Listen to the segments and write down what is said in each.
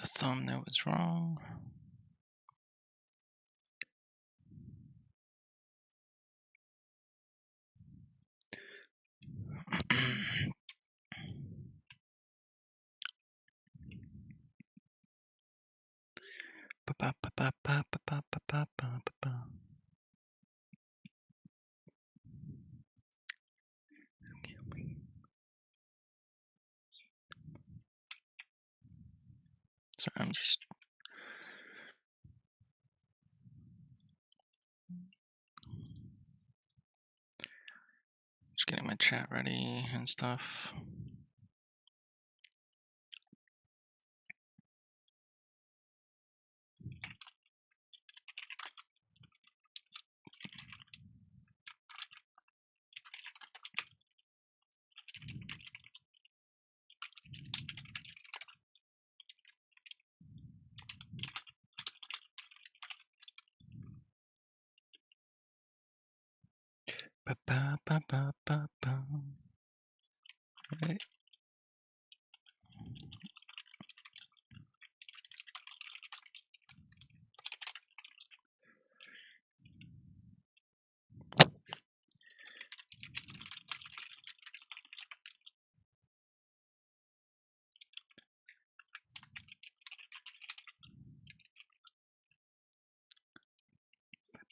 The thumbnail was wrong. Sorry, I'm just getting my chat ready and stuff. Right.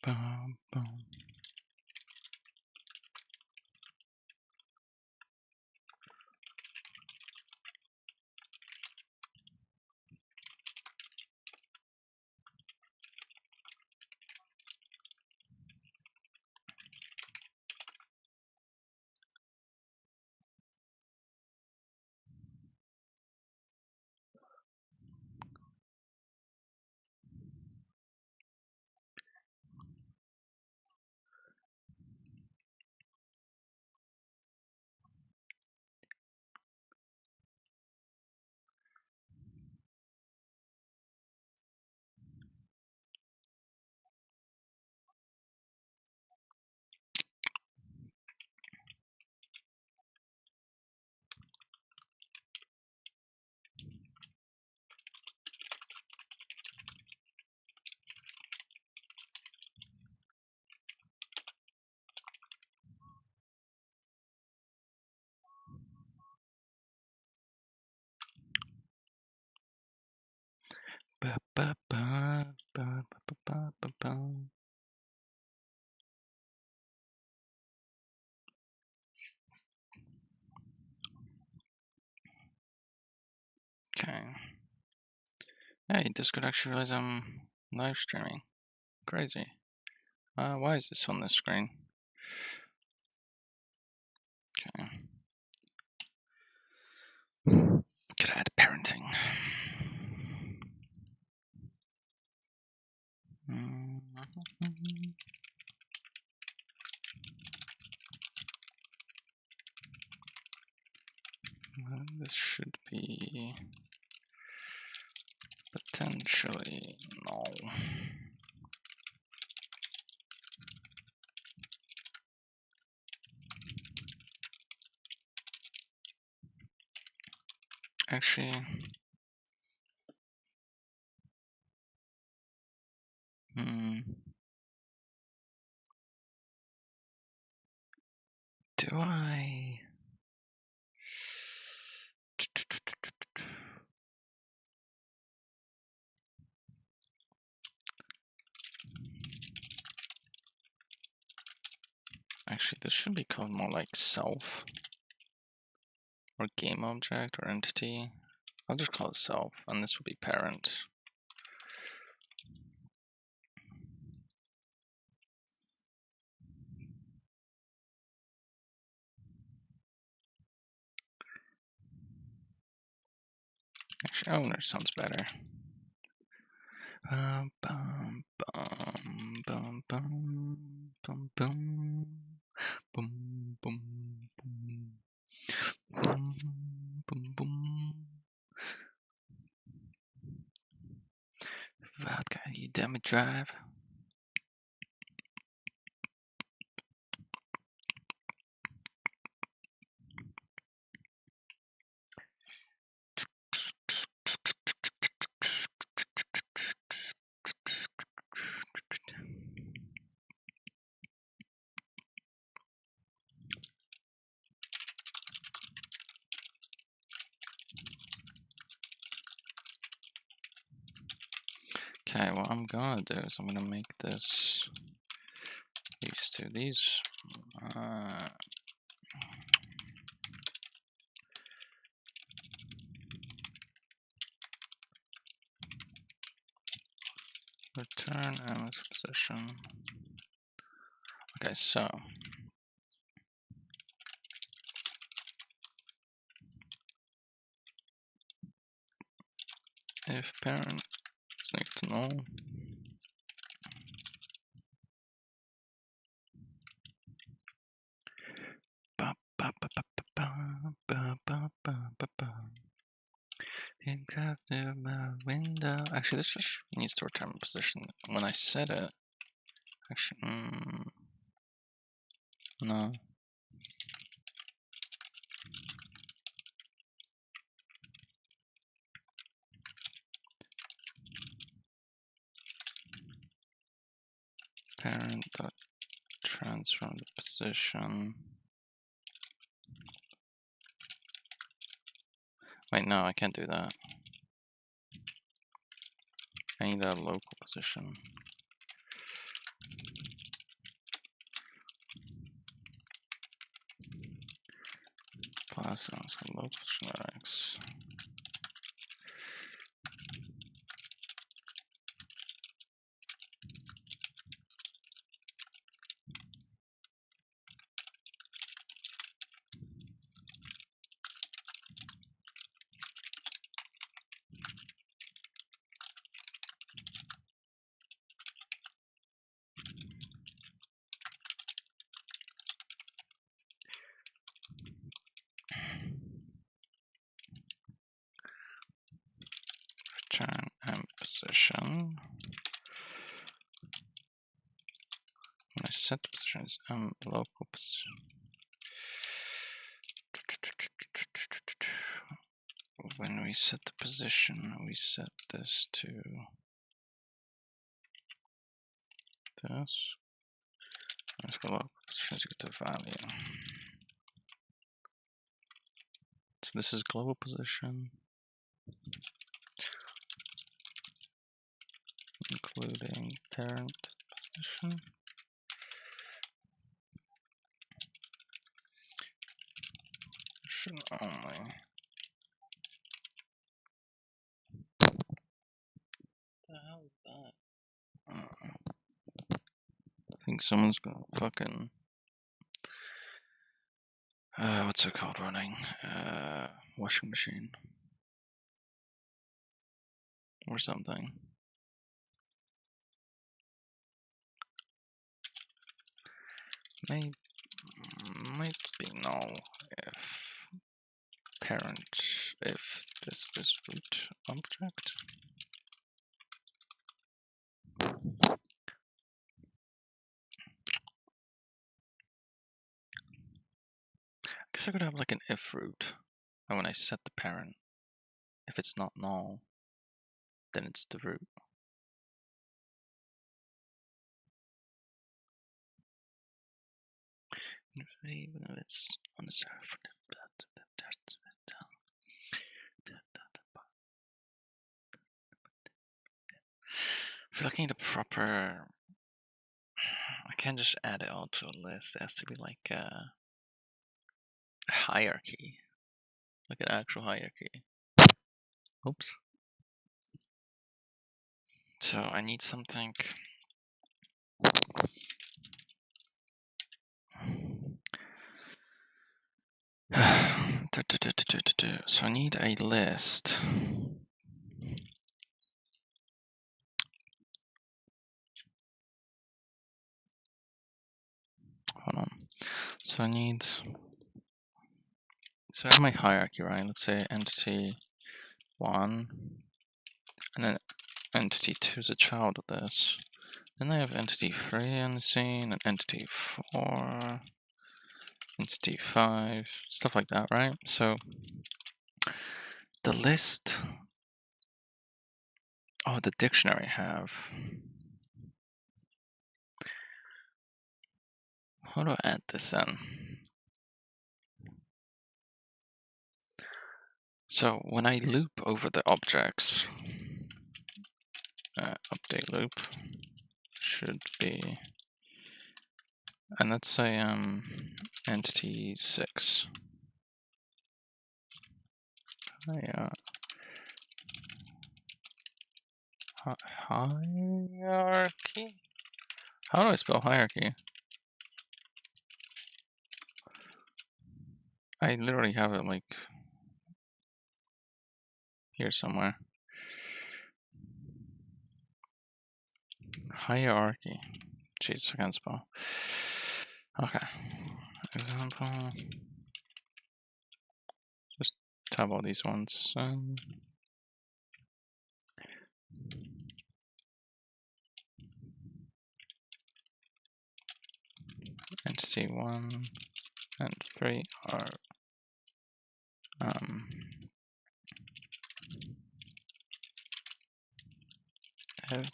Bum, bum. Ba, ba, ba, ba, ba, ba, ba, ba. Okay. Hey, this could actually realize I'm live streaming. Crazy. Why is this on the screen? Okay. Could add parenting. This should be potentially no. Actually, do I? Actually, this should be called more like self or game object or entity. I'll just call it self, and this will be parent. Actually, owner sounds better. Bum, bum, bum, bum, bum, bum, bum, bum, bum, bum, bum, bum. Vodka, you damn it, drive. Okay, what I'm gonna do is I'm gonna make this these two. These return MS position. Okay, so if parent is next to null, the window. Actually, this just needs to return position when I set it. Actually, no. Parent dot transform the position. Wait, no, I can't do that. I need a local position. Plus, local position Oryx. Return and position. When I set the position is local position. When we set the position, we set this to this. Let's go local positions equal to value. So this is global position, including parent position. Position only. What the hell is that? I think someone's got fucking what's it called running? Washing machine or something. Might be null if parent, if this is root object. I guess I could have like an if root, and when I set the parent, if it's not null, then it's the root. Even if it's on the server. I feel like I need a proper. I can't just add it all to a list. It has to be like a hierarchy, like an actual hierarchy. Oops. So I need something. So I need a list. Hold on. So I need. So I have my hierarchy, right? Let's say entity 1, and then entity 2 is a child of this. Then I have entity 3 on the scene, and entity 4, entity 5, stuff like that, right? So the list. Oh, the dictionary I have. How do I add this in? So when I loop over the objects, update loop should be, and let's say entity 6. Hierarchy? How do I spell hierarchy? I literally have it like here somewhere. Hierarchy. Jeez, I can't spell. Okay. Example. Just tab all these ones. Entity 1 and 3 are have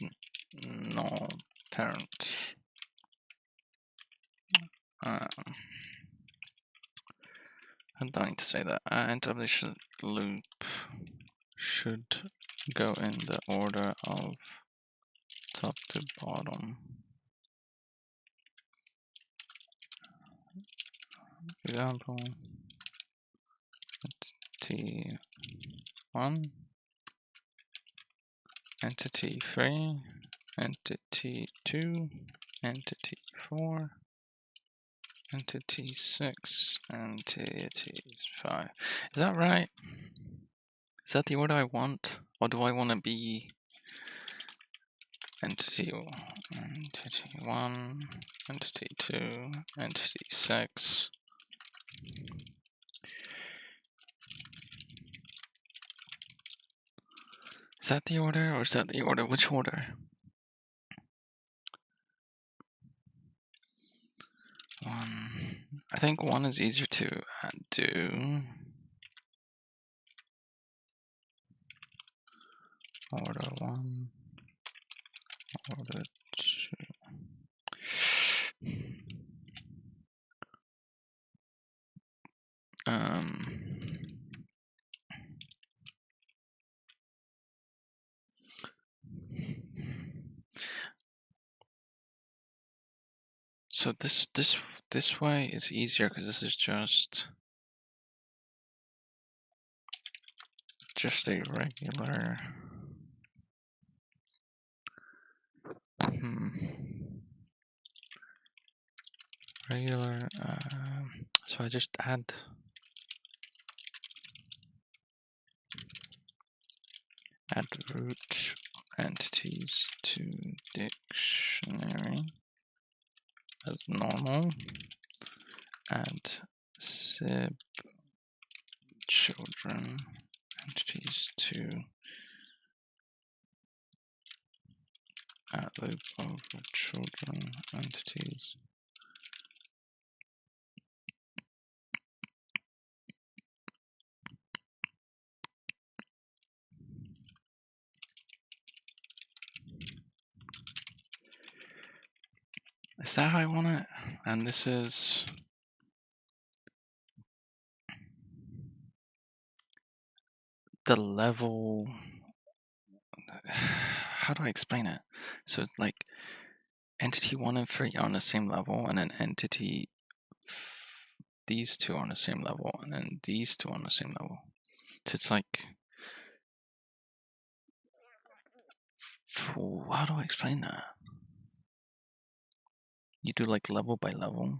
no parent. I don't need to say that. And publish loop should go in the order of top to bottom. Example, entity 1, entity 3, entity 2, entity 4, entity 6, entities 5. Is that right? Is that the order I want? Or do I want to be entity 1, entity 2, entity 6? Is that the order, or is that the order? Which order? 1. I think 1 is easier to do. Order 1, order 2. So this way is easier because this is just a regular. Regular. So I just add root entities to dictionary as normal. Add sib children entities to add loop of children entities. Is that how I want it? And this is the level. How do I explain it? So it's like entity 1 and 3 are on the same level, and then entity these two are on the same level, and then these two are on the same level. So it's like, how do I explain that? You do like level by level.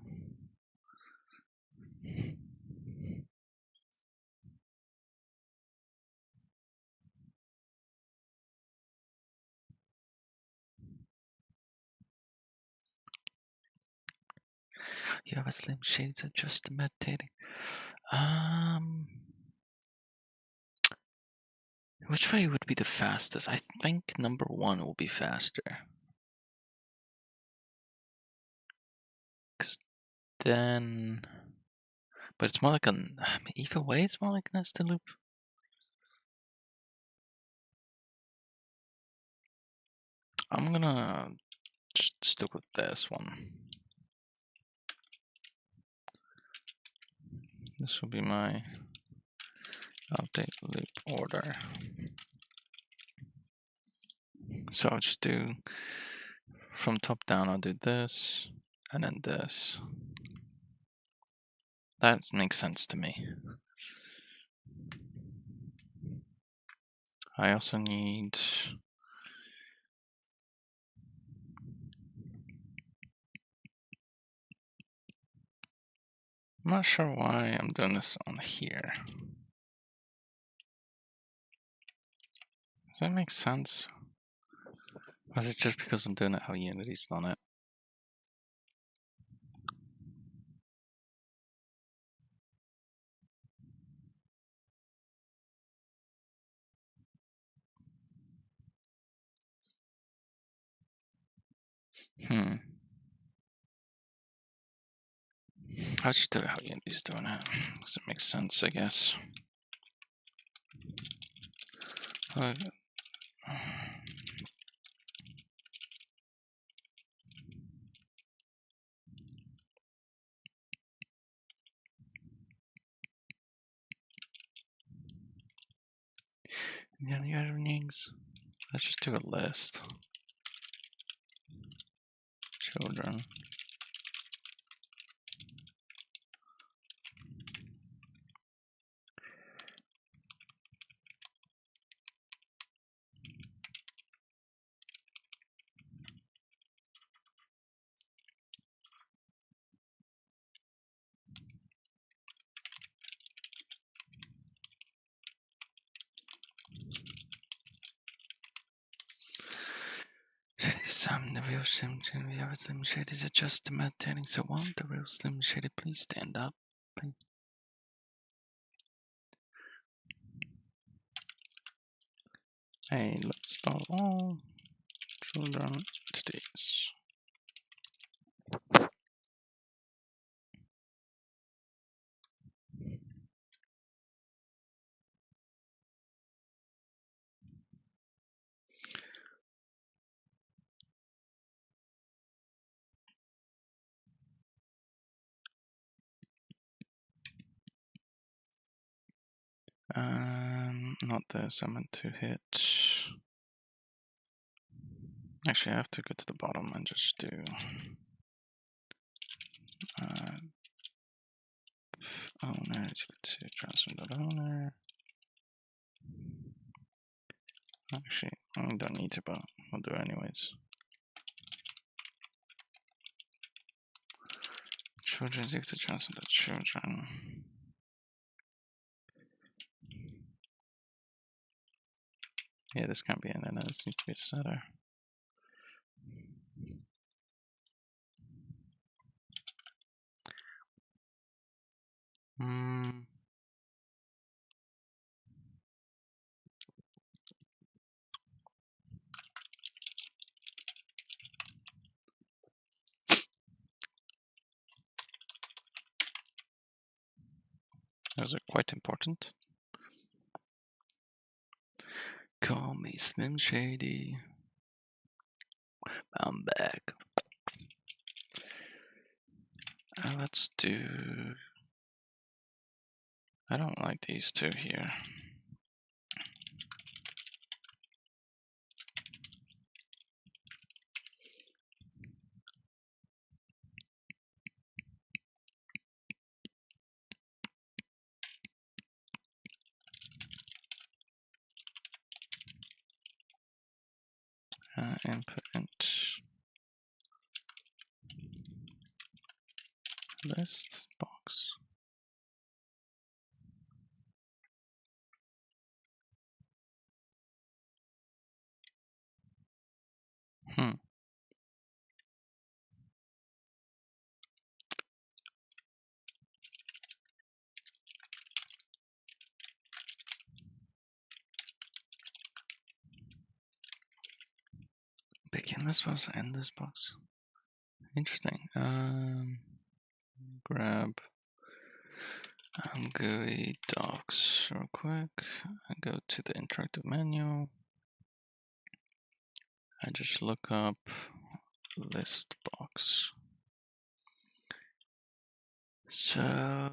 You have a slim shades of just meditating. Which way would be the fastest? I think number 1 will be faster. Cause then, but it's more like either way, it's more like a nested loop. I'm gonna just stick with this one. This will be my update loop order. So I'll just do from top down, I'll do this and then this. That makes sense to me. I also need I'm not sure why I'm doing this on here. Does that make sense? Or is it just because I'm doing it how Unity's done it? I'll just do it how Unity's doing it. Does it make sense, I guess? But, any other names? Let's just do a list. Children. The real Slim Shady. We have a Slim Shady. Is it just imitating so on? The real Slim Shady, please stand up. Please. Hey, let's start all children entities. Not this. I meant to hit. Actually, I have to go to the bottom and just do. Owner is equal to transfer.owner. Actually, I don't need to, but I'll do it anyways. Children is equal to transfer.children. Yeah, this can't be an inner. This needs to be a setter. Those are quite important. Call me Slim Shady. I'm back. Let's do. I don't like these two here. Input list box. Begin this box, end this box. Interesting. Grab GUI docs real quick. I go to the interactive menu. I just look up list box. So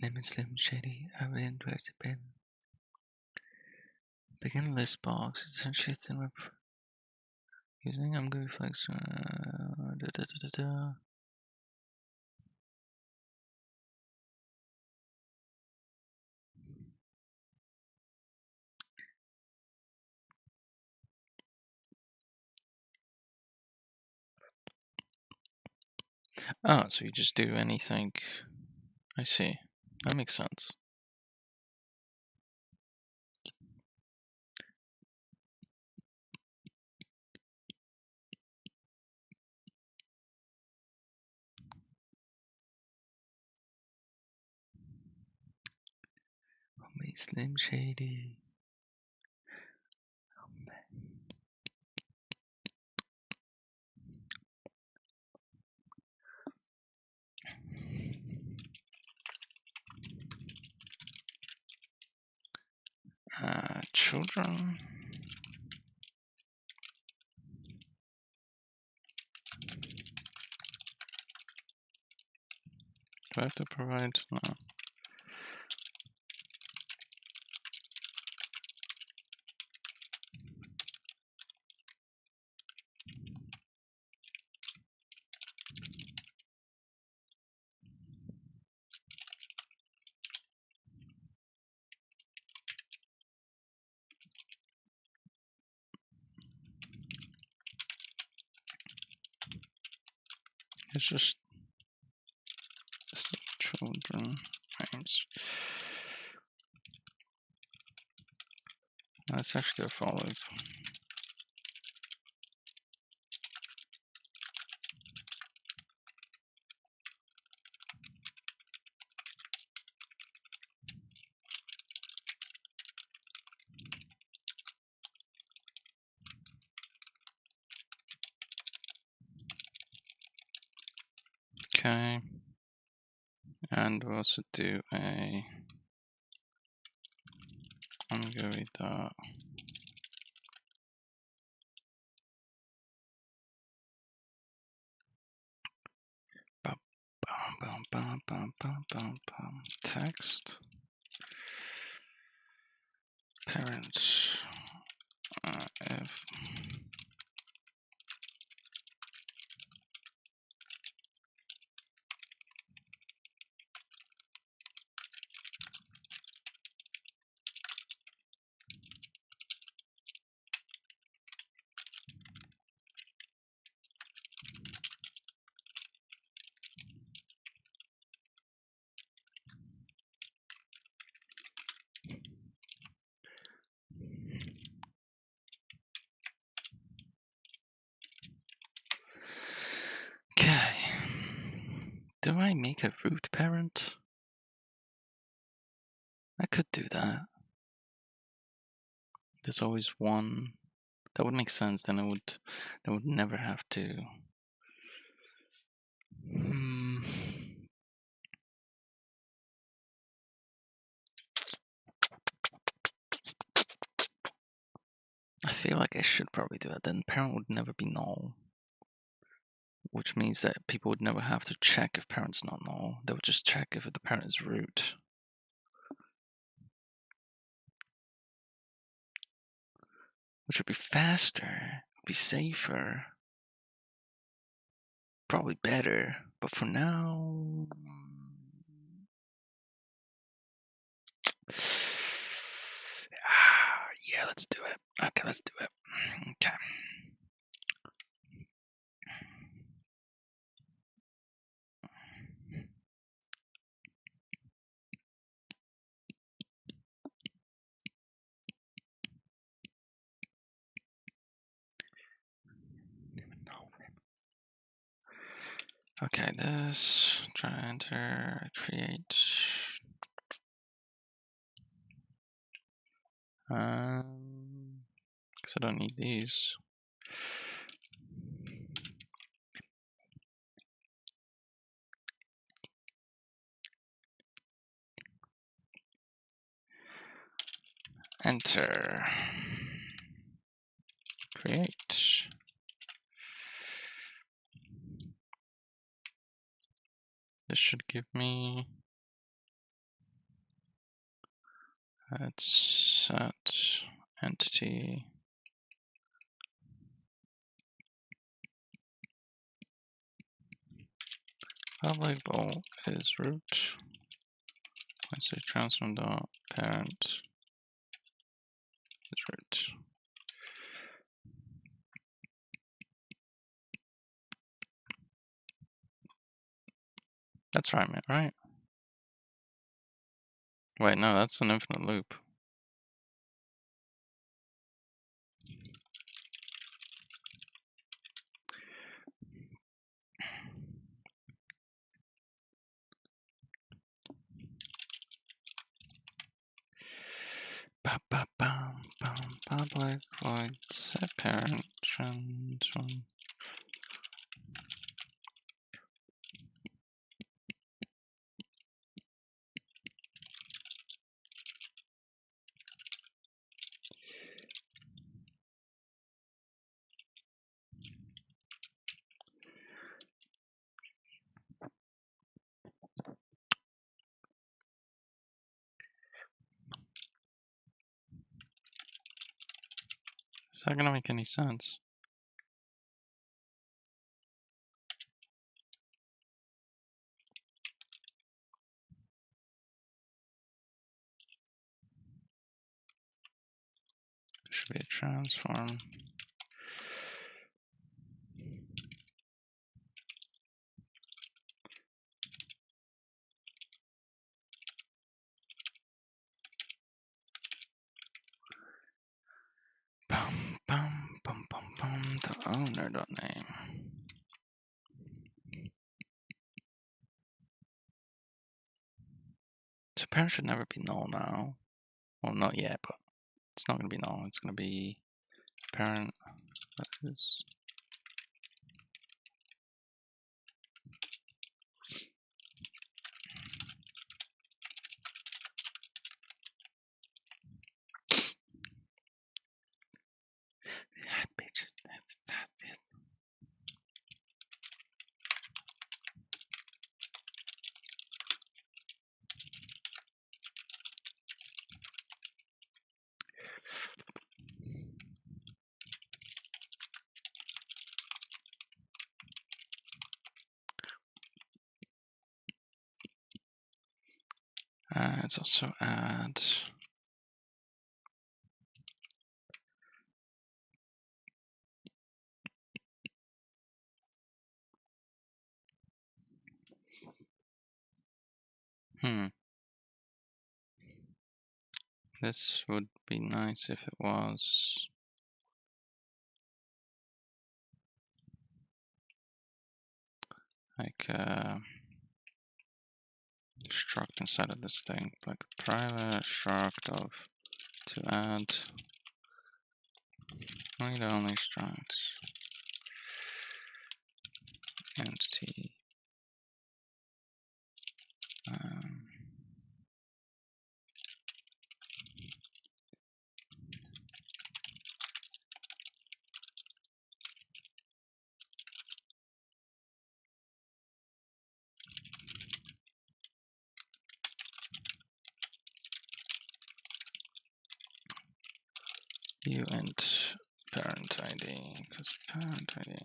Name is Slim Shady. I will interest in. Begin list box. Essentially, thin using I'm good flex. Oh, so you just do anything. I see. That makes sense. Homie Slim Shady. Children. Do I have to provide? No. It's just children. Names. That's actually a follow. Okay. And we'll also do a ongoing dot. Text. Parents. If. Okay. Do I make a root parent? I could do that. There's always one. That would make sense. Then I would never have to. I feel like I should probably do it. Then parent would never be null. Which means that people would never have to check if parent's not null. They would just check if the parent is root. Which would be faster, be safer, probably better. But for now, yeah, let's do it. Okay, let's do it. Okay. Okay, this, try to enter, create. Because I don't need these. Enter. Create. This should give me Let's set entity public bool is root. Let's say transform the parent is root. That's right, man, right? Wait, no, that's an infinite loop. Public void set parent transform. Is that gonna make any sense? There should be a transform. The owner.name. So parent should never be null now. Well, not yet, but it's not going to be null. It's going to be parent that is. Yeah, bitches, that's it. Let's also add. This would be nice if it was. Like struct inside of this thing, like a private struct of to add read-only structs entity int parent ID, because parent ID.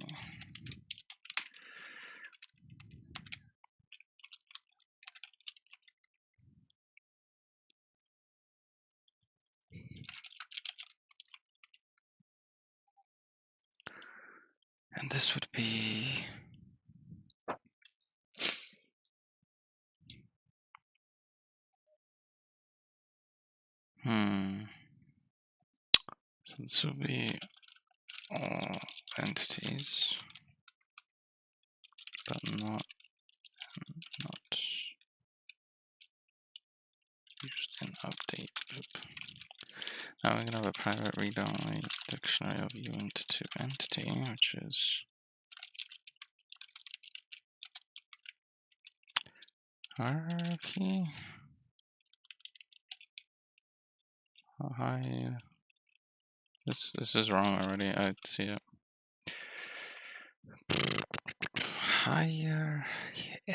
And this would be so this would be all entities, but not used in update loop. Now we're gonna have a private read-only dictionary of uint to entity, which is hierarchy. Oh, hi. This is wrong already. I see it. Hierarchy.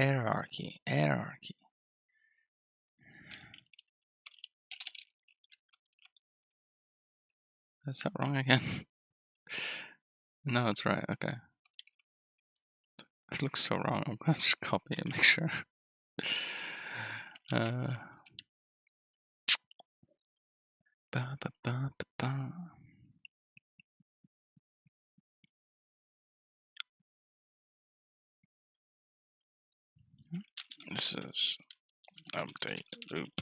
Is that wrong again? No, it's right. Okay. It looks so wrong. I'm gonna just copy and make sure. Ba, ba, ba, ba, ba. This is update loop.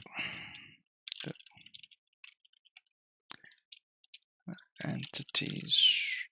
Entities.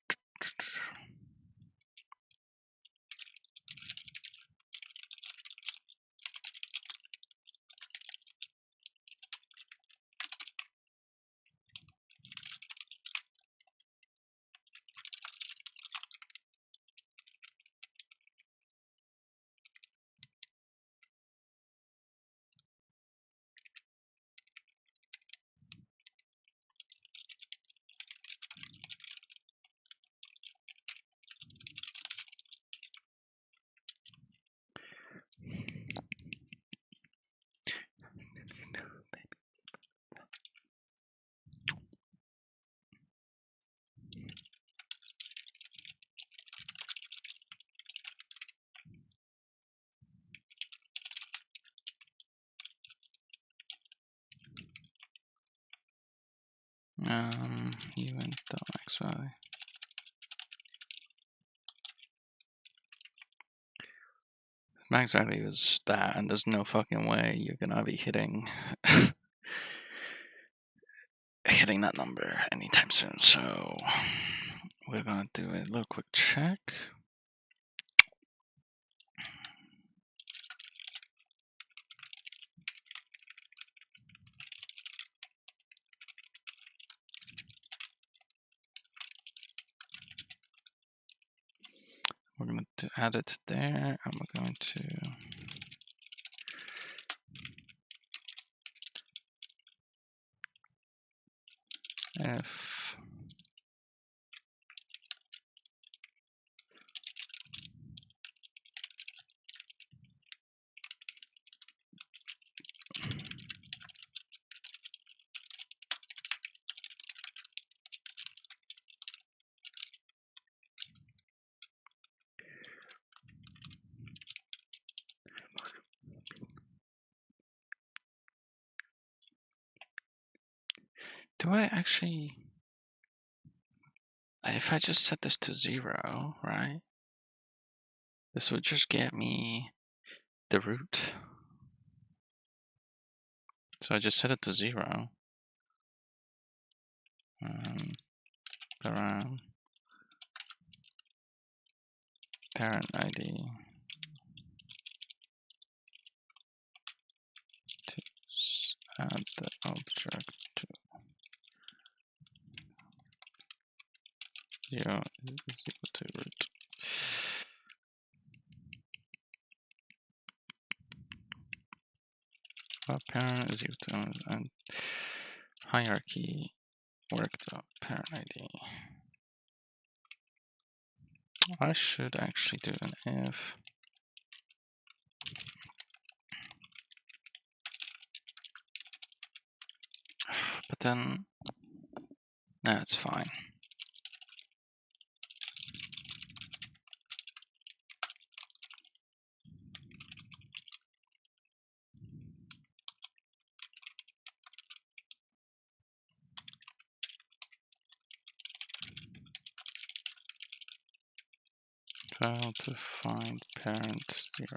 Event.max value. Max value is that, and there's no fucking way you're gonna be hitting hitting that number anytime soon. So we're gonna do a little quick check. We're going to add it there, and we're going to if do I actually, if I just set this to 0, right? This would just get me the root. So I just set it to 0. Around parent ID to add the object to 0 is equal to root. Parent is equal to and hierarchy work.parent ID. I should actually do an if. But then that's fine. Fail to find parent 0.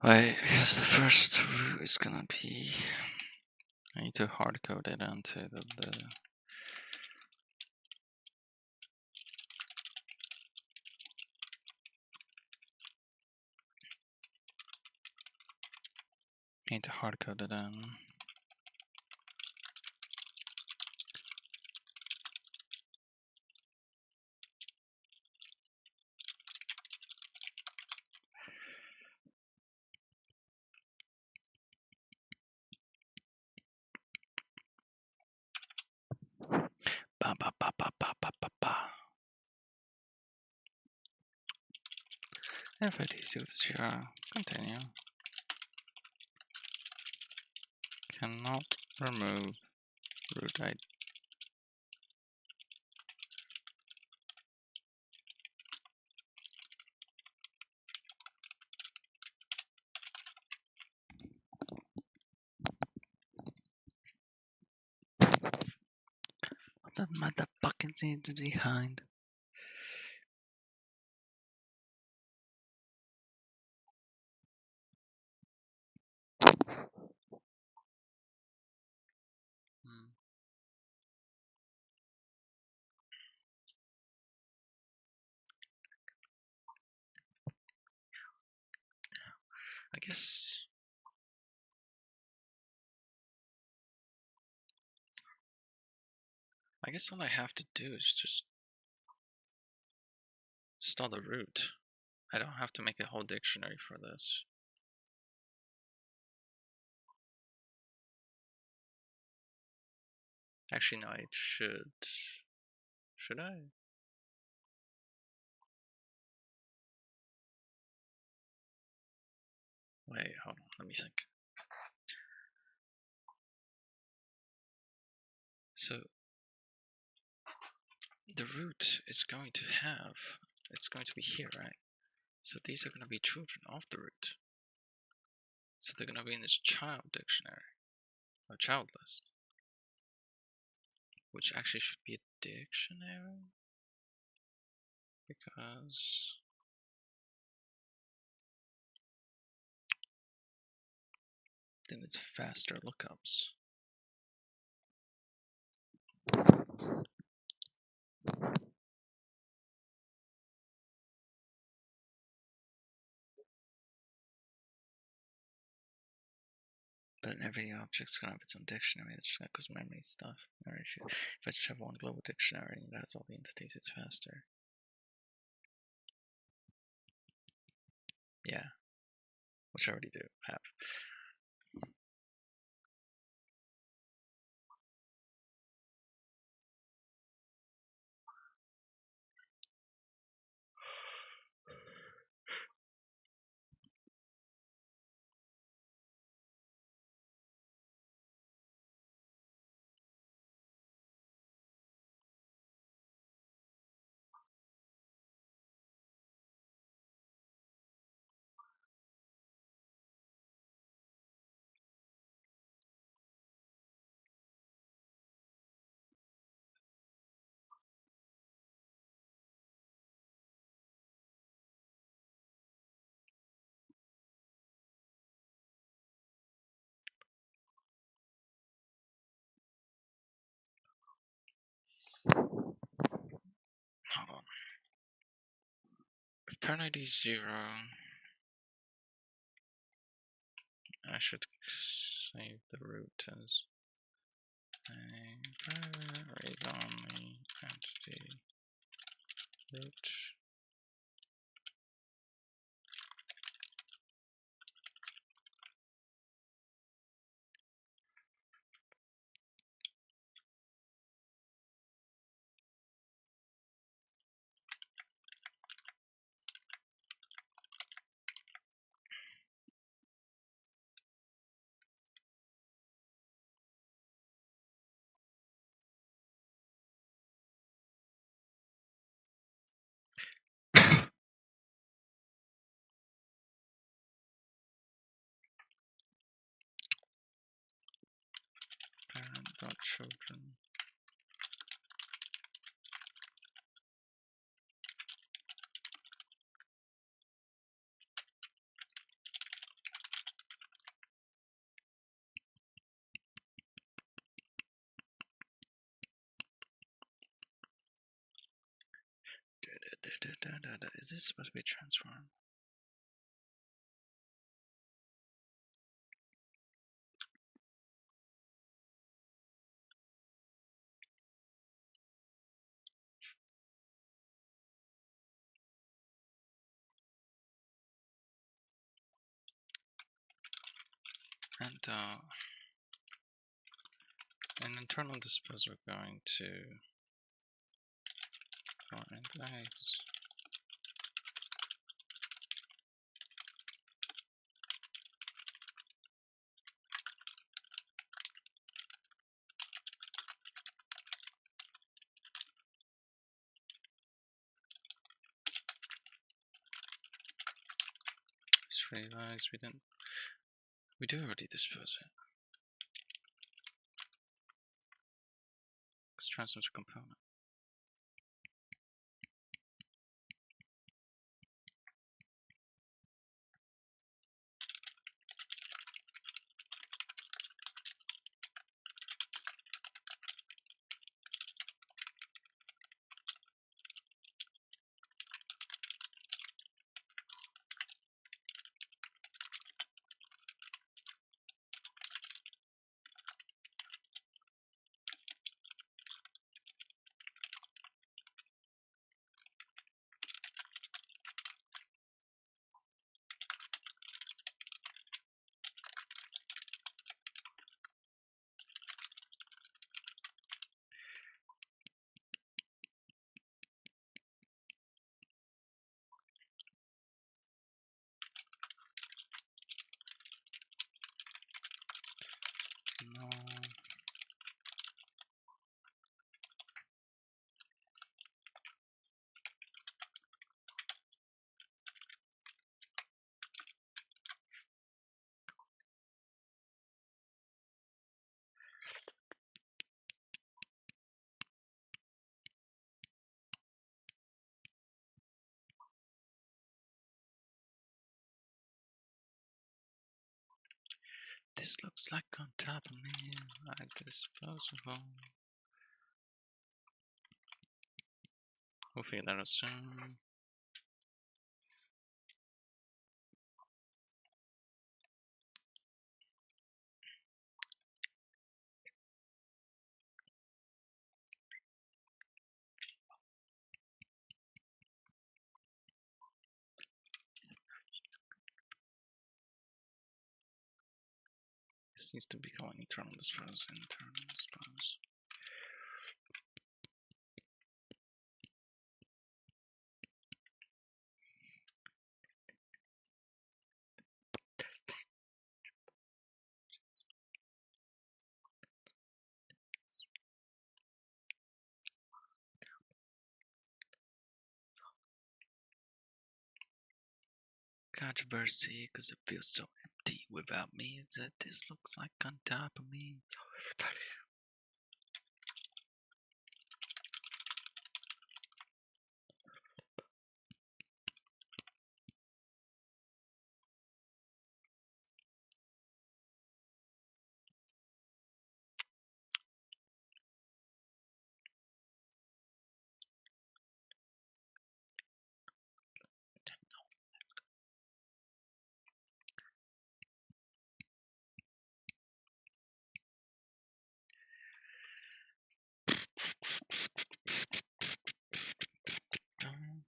I guess the first root is gonna be, I need to hard code it onto the I need to hard code it in. FID equals 0. Continue. Cannot remove root ID. What the motherfucking things behind? I guess all I have to do is just start the root. I don't have to make a whole dictionary for this. Actually, no, I should. Should I? Wait, hold on, let me think. So, the root is going to have, it's going to be here, right? So these are going to be children of the root. So they're going to be in this child dictionary, or child list. Which actually should be a dictionary. Because then it's faster lookups. But every object's gonna have its own dictionary. It's just like cause memory stuff. Or if I just have one global dictionary and it has all the entities, it's faster. Yeah. Which I already do have. Hold on. If parent ID is 0, I should save the root as a read only entity root. Parent.children. Is this supposed to be a transform? And an internal disposal, we're going to find legs. just realized we didn't. We do already dispose it. Let's transfer to component. No. This looks like on top of me, like disposable. We'll figure that out soon. This needs to be going internal dispose, internal dispose. Controversy, because it feels so empty without me. That this looks like on top of me.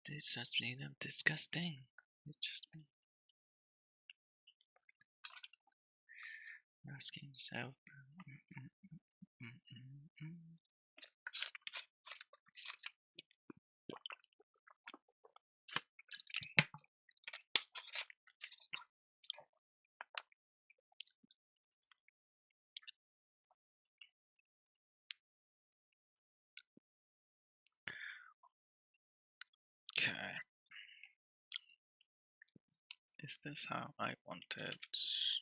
It's just me, I'm disgusting. It's just me. Asking yourself. Okay. Is this how I want it? Let's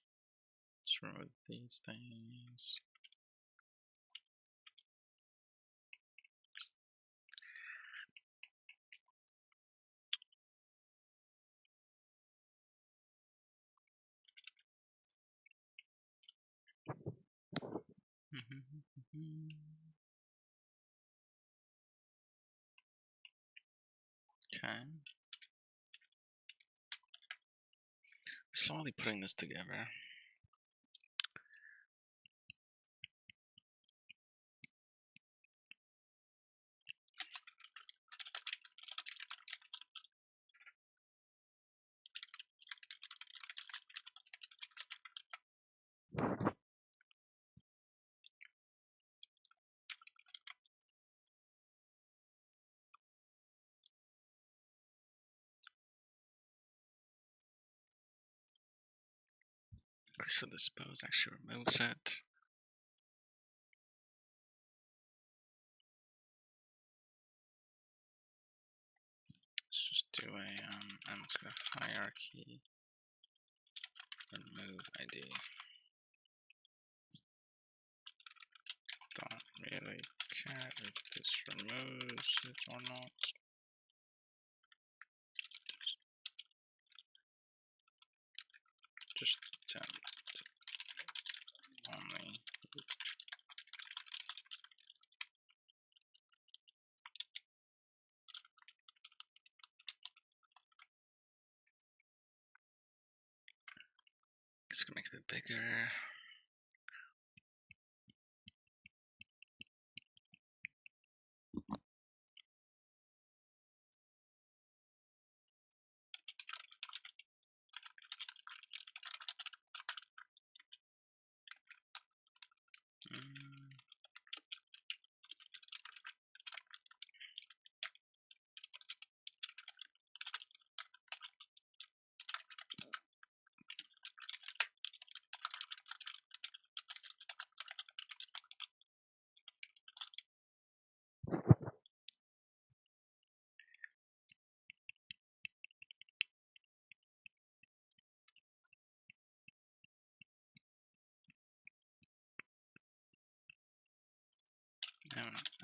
remove these things. Okay. Slowly putting this together. So the suppose actually removes it. Let's just do a let's go hierarchy. remove ID. Don't really care if this removes it or not. Just tempt only. It's gonna make it a bit bigger.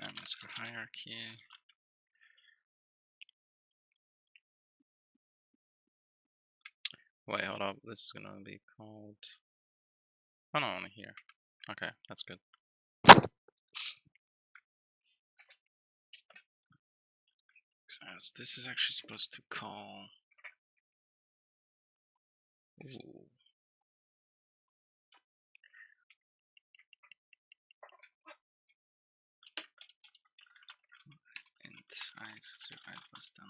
And let's go hierarchy. Wait, hold up. This is gonna be called. Oh no, only here. Okay, that's good. Because this is actually supposed to call. Ooh. Int I is less than.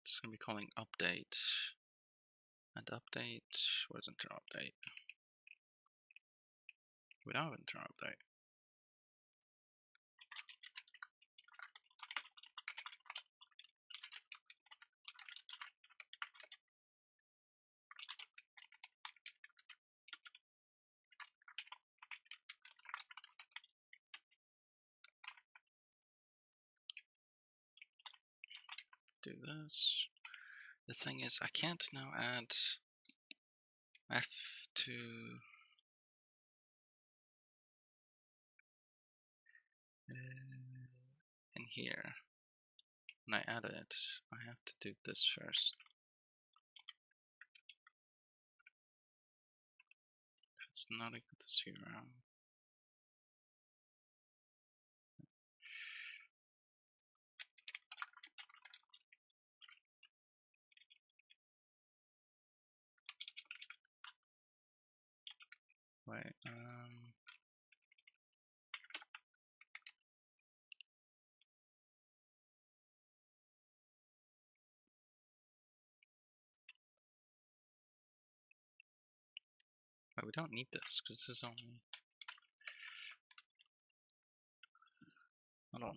It's gonna be calling update. And update. Where's interim update? We don't have interim update. Do this. The thing is, I can't now add. I have to. In here, when I add it, I have to do this first. If it's not equal to 0. Wait, we don't need this because this is only. Hold on.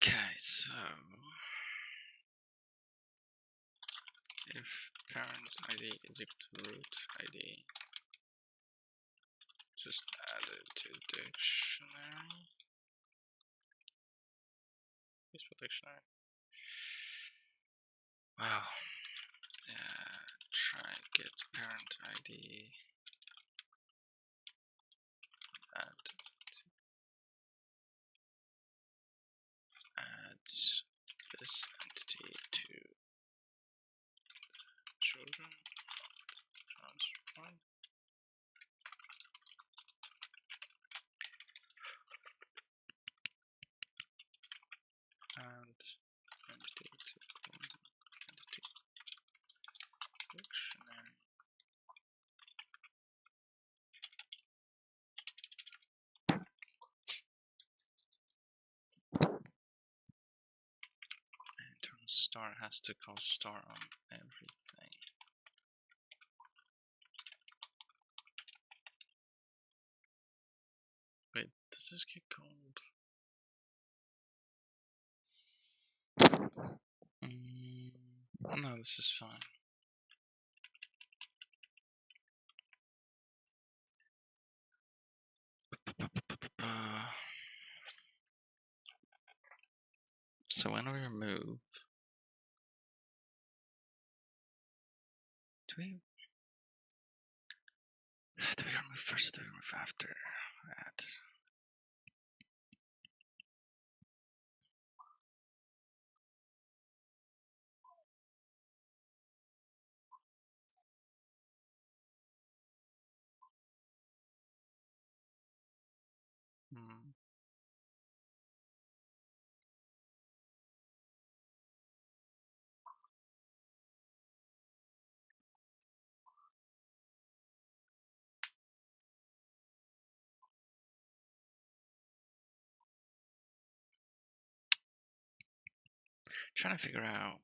Okay, so if parent ID is equal to root ID, just add it to dictionary. Facebook dictionary. Wow. Try get parent ID. Add this entity to children. Sounds fine. star has to call star on everything. Wait, does this get called? No, this is fine. So when we remove, do we remove first or do we remove after that? Trying to figure out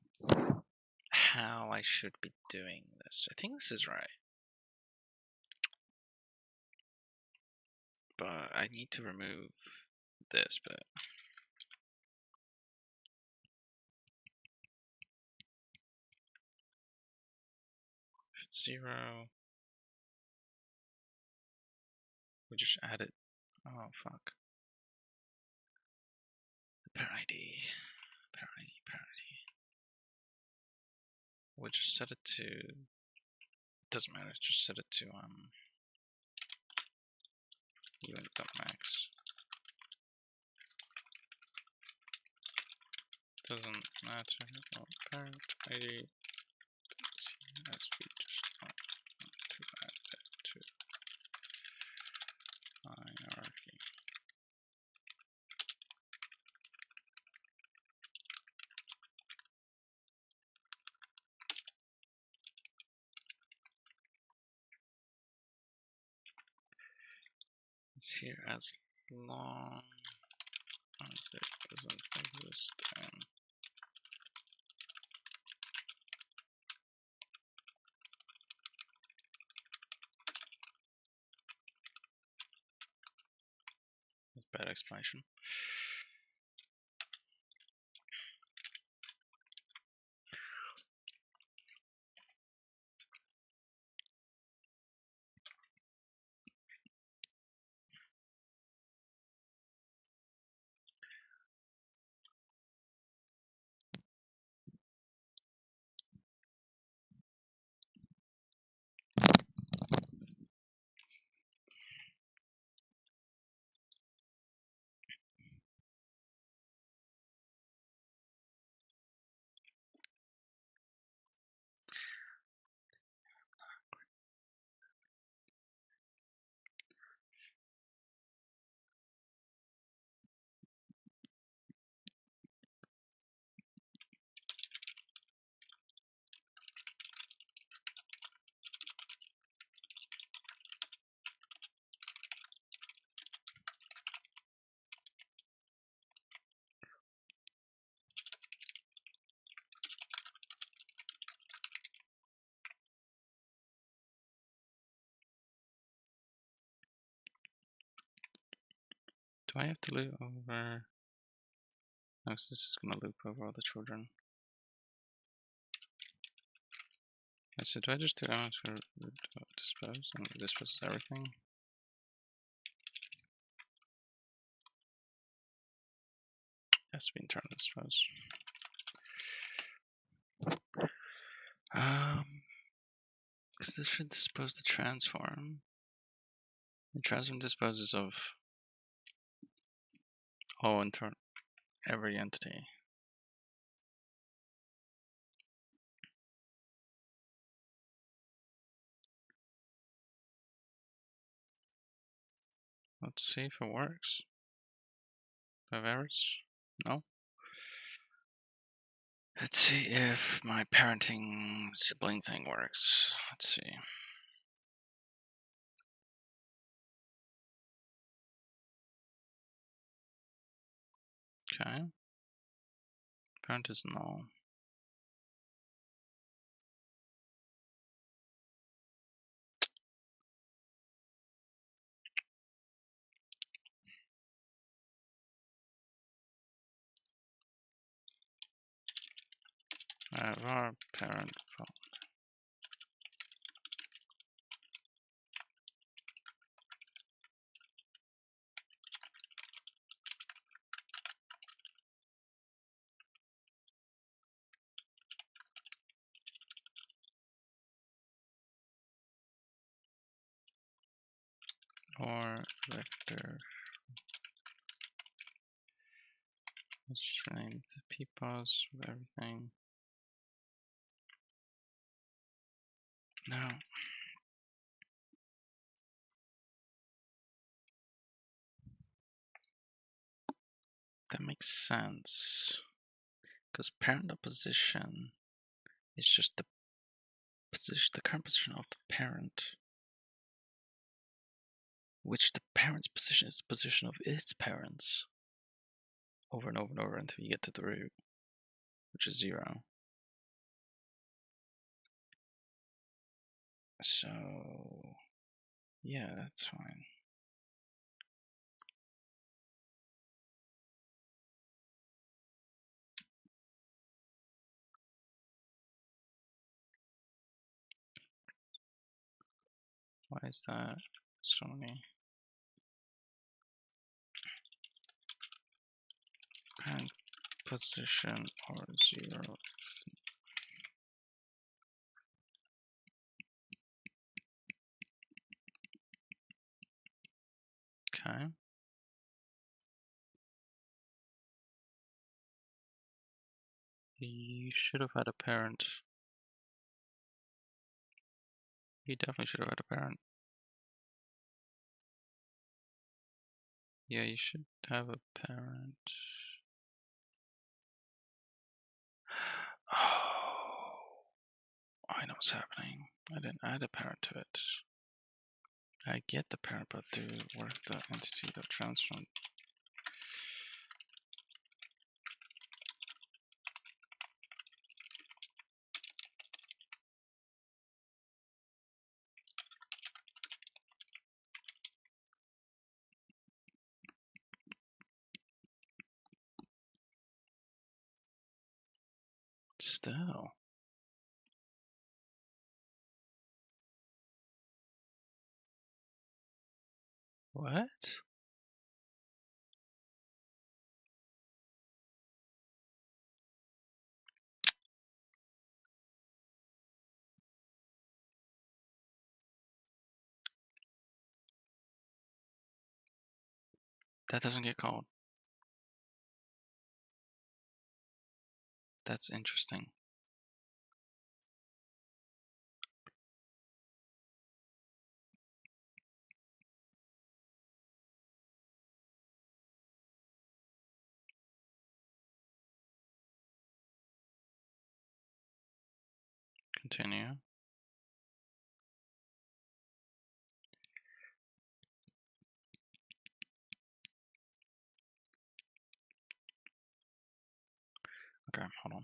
how I should be doing this. I think this is right. But I need to remove this bit. If it's 0, we just add it. Oh, fuck. Parent ID. Parent ID. Parent ID. We'll just set it to. It doesn't matter. Just set it to unit.max. Doesn't matter. Oh, parent ID. As we just want to add that to hierarchy. It's here as long as it doesn't exist and that's bad explanation. Do I have to loop over? No, this is going to loop over all the children. So do I just do to dispose and dispose everything? Has to be internal dispose. Because this should dispose the transform. The transform disposes of all internal every entity. Let's see if it works. Do I have errors? No. Let's see if my parenting sibling thing works. Let's see. Okay. Parent is null. var parent phone. Or vector string the peoples with everything. No. That makes sense. Because parent opposition is just the position, the current position of the parent, which the parent's position is the position of its parents, over and over and over until you get to the root, which is 0. So, yeah, that's fine. Why is that so many? Parent position or 0. Okay. You should have had a parent. You definitely should have had a parent. Yeah, you should have a parent. Oh, I know what's happening. I didn't add a parent to it. I get the parent, but to work the entity that transformed. Still. What? That doesn't get called. That's interesting. Continue. Okay, hold on.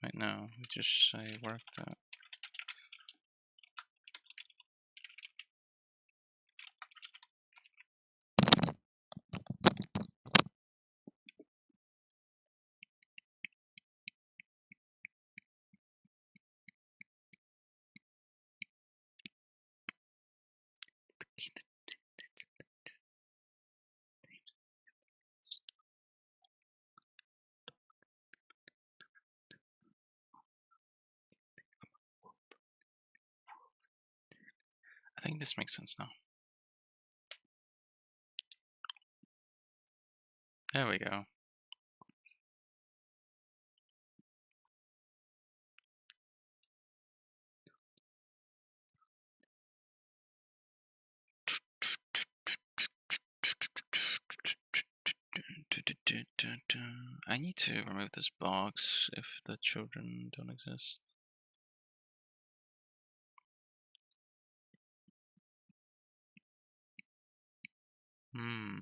Right now, we just say work that. I think this makes sense now. There we go. I need to remove this box if the children don't exist. Hmm.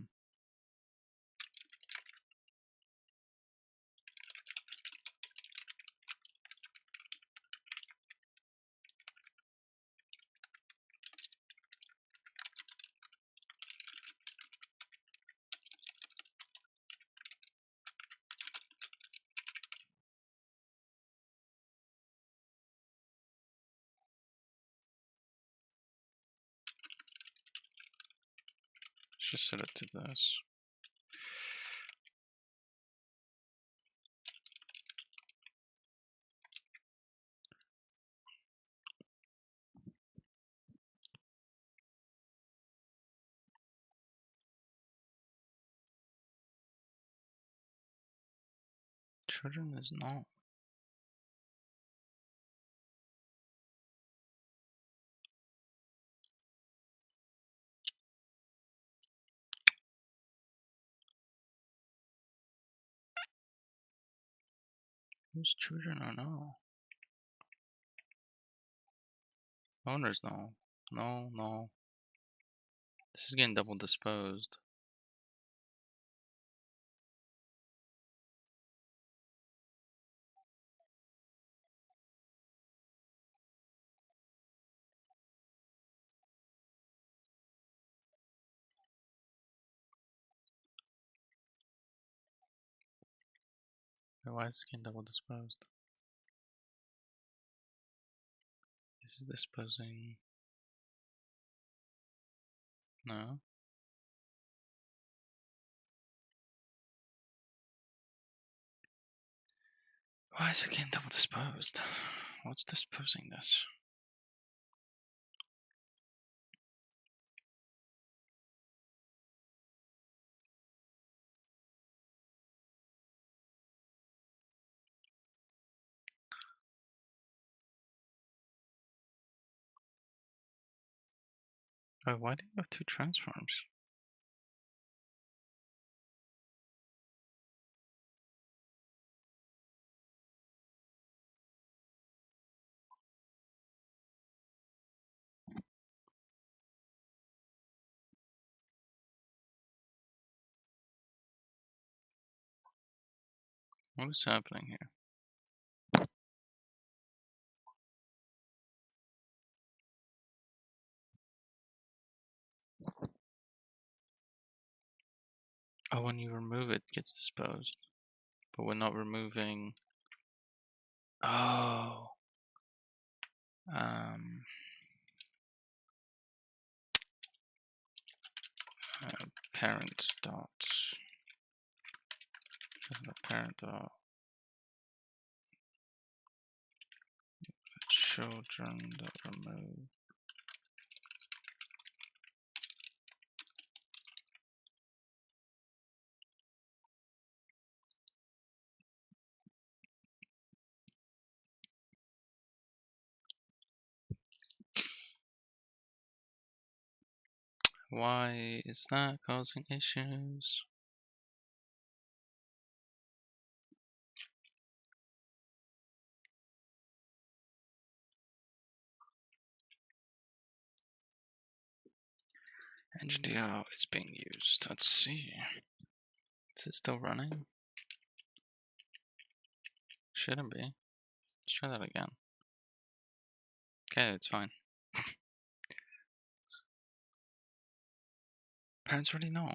Just set it to this. Children is not. Whose children are no? Owners no. No, no. This is getting double disposed. Why is it getting double disposed? This is disposing. No. Why is it getting double disposed? What's disposing this? Oh, why do you have two transforms? What is happening here? Oh, when you remove it, it gets disposed. But we're not removing. Oh. Parent dot. Parent dot. Children dot remove. Why is that causing issues? HDR is being used. Let's see. Is it still running? Shouldn't be. Let's try that again. Okay, it's fine. Parents already know.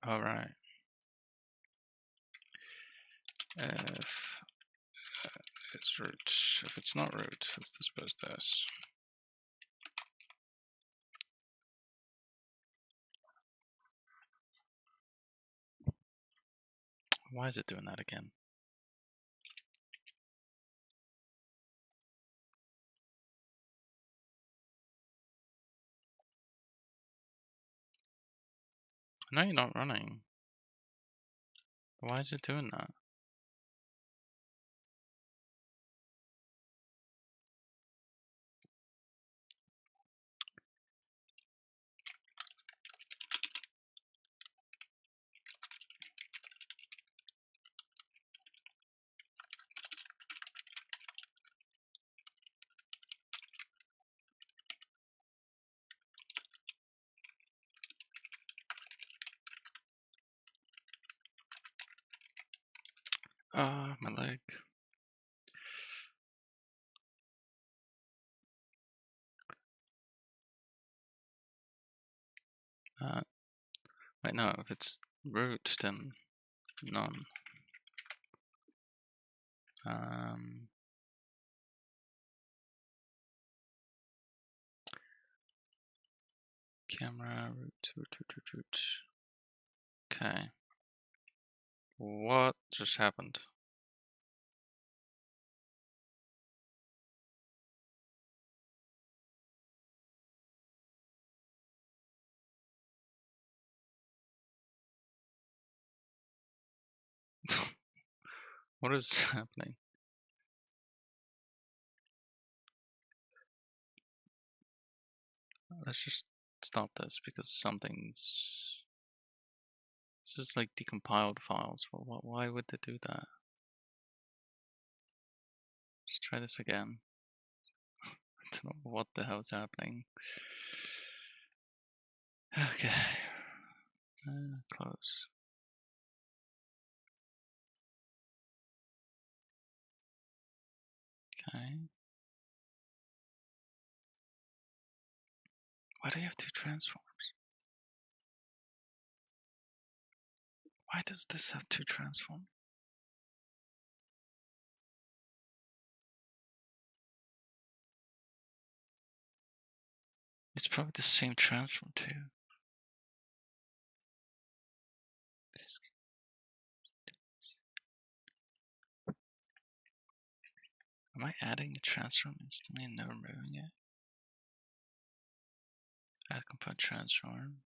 Alright. If it's root. If it's not root, let's dispose this. Why is it doing that again? I know you're not running. Why is it doing that? My leg. Wait, no, if it's root, then none. Camera, root. Okay. What just happened? What is happening? Let's just stop this because something's. This is like decompiled files. Well, why would they do that? Let's try this again. I don't know what the hell's happening. Okay. Close. Okay. Why do you have two transforms? Why does this have two transforms? It's probably the same transform too. Am I adding the transform instantly and never removing it? Add component transform.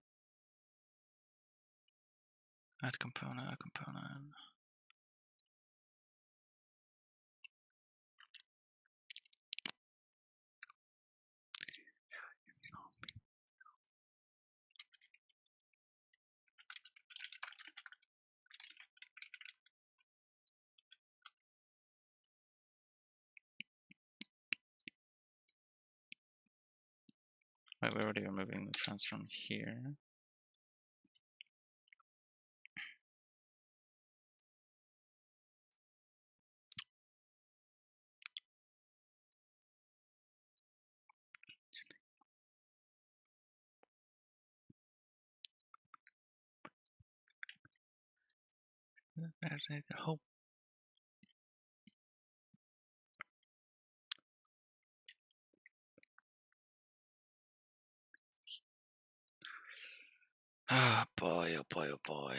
Add component, add component. Wait, we're already removing the transform here. Hope. Ah, boy, oh boy, oh boy.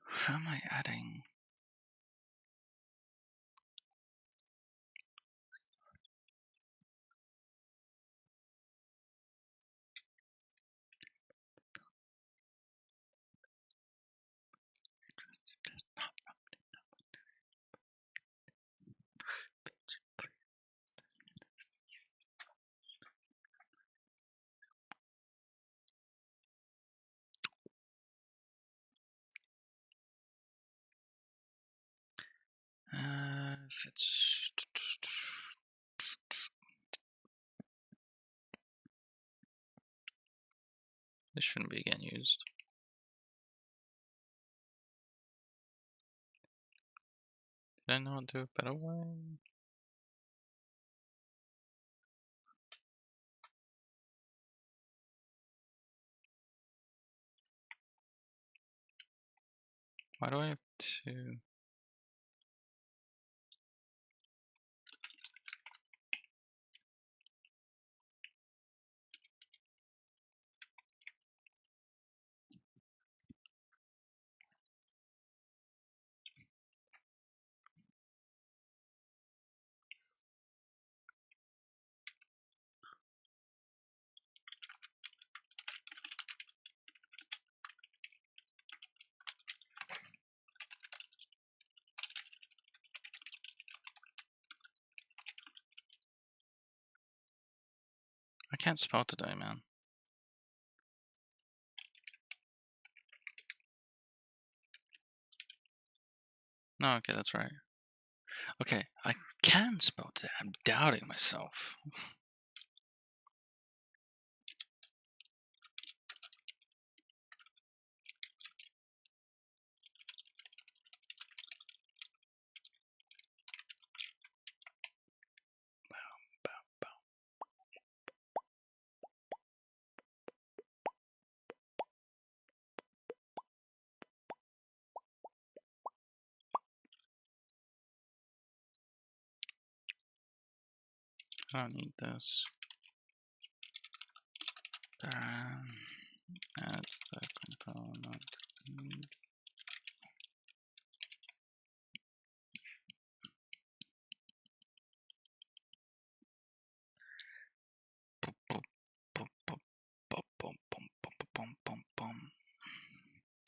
How am I adding? If it's this shouldn't be again used. Did I not do a better way? Why do I have to? I can't spell today, man. No, okay, that's right. Okay, I can spell today. I'm doubting myself. I don't need this. That's the component.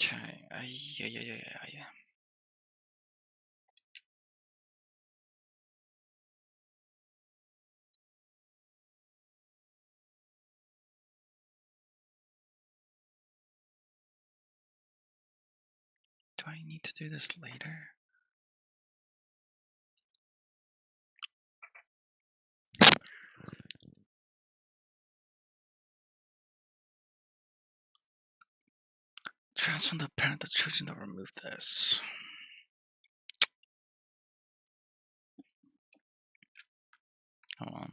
Okay. Yeah. Do I need to do this later? Transform the parent to children to remove this. Hold on.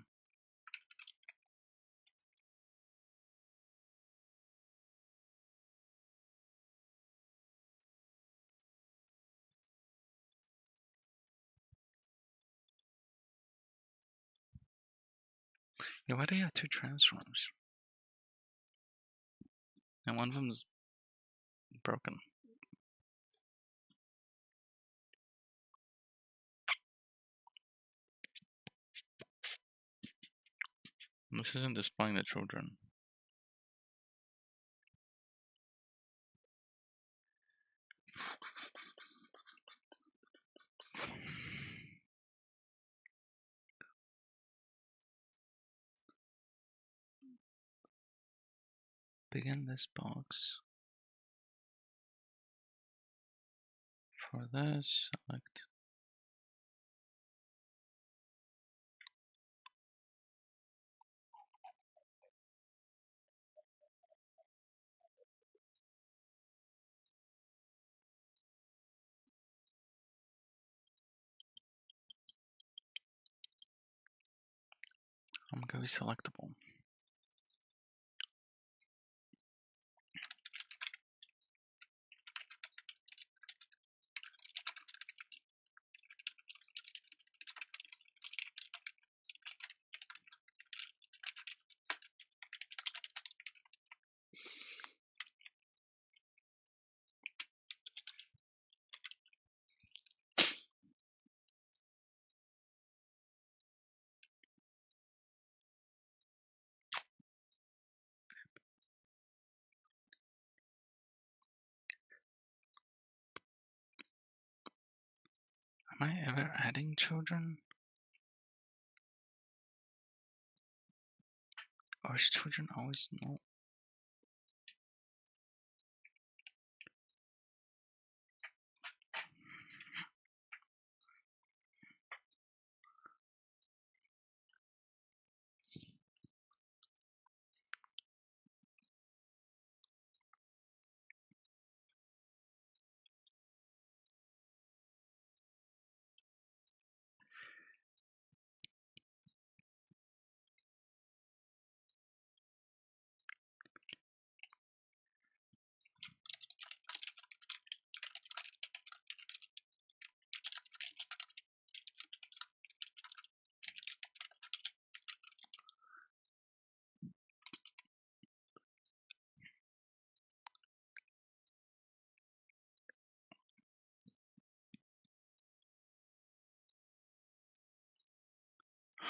Yeah, why do you have two transforms? And one of them is broken. This isn't displaying the children. Begin this box. For this, select. I'm going to be selectable. Am I ever adding children? Or is children always no?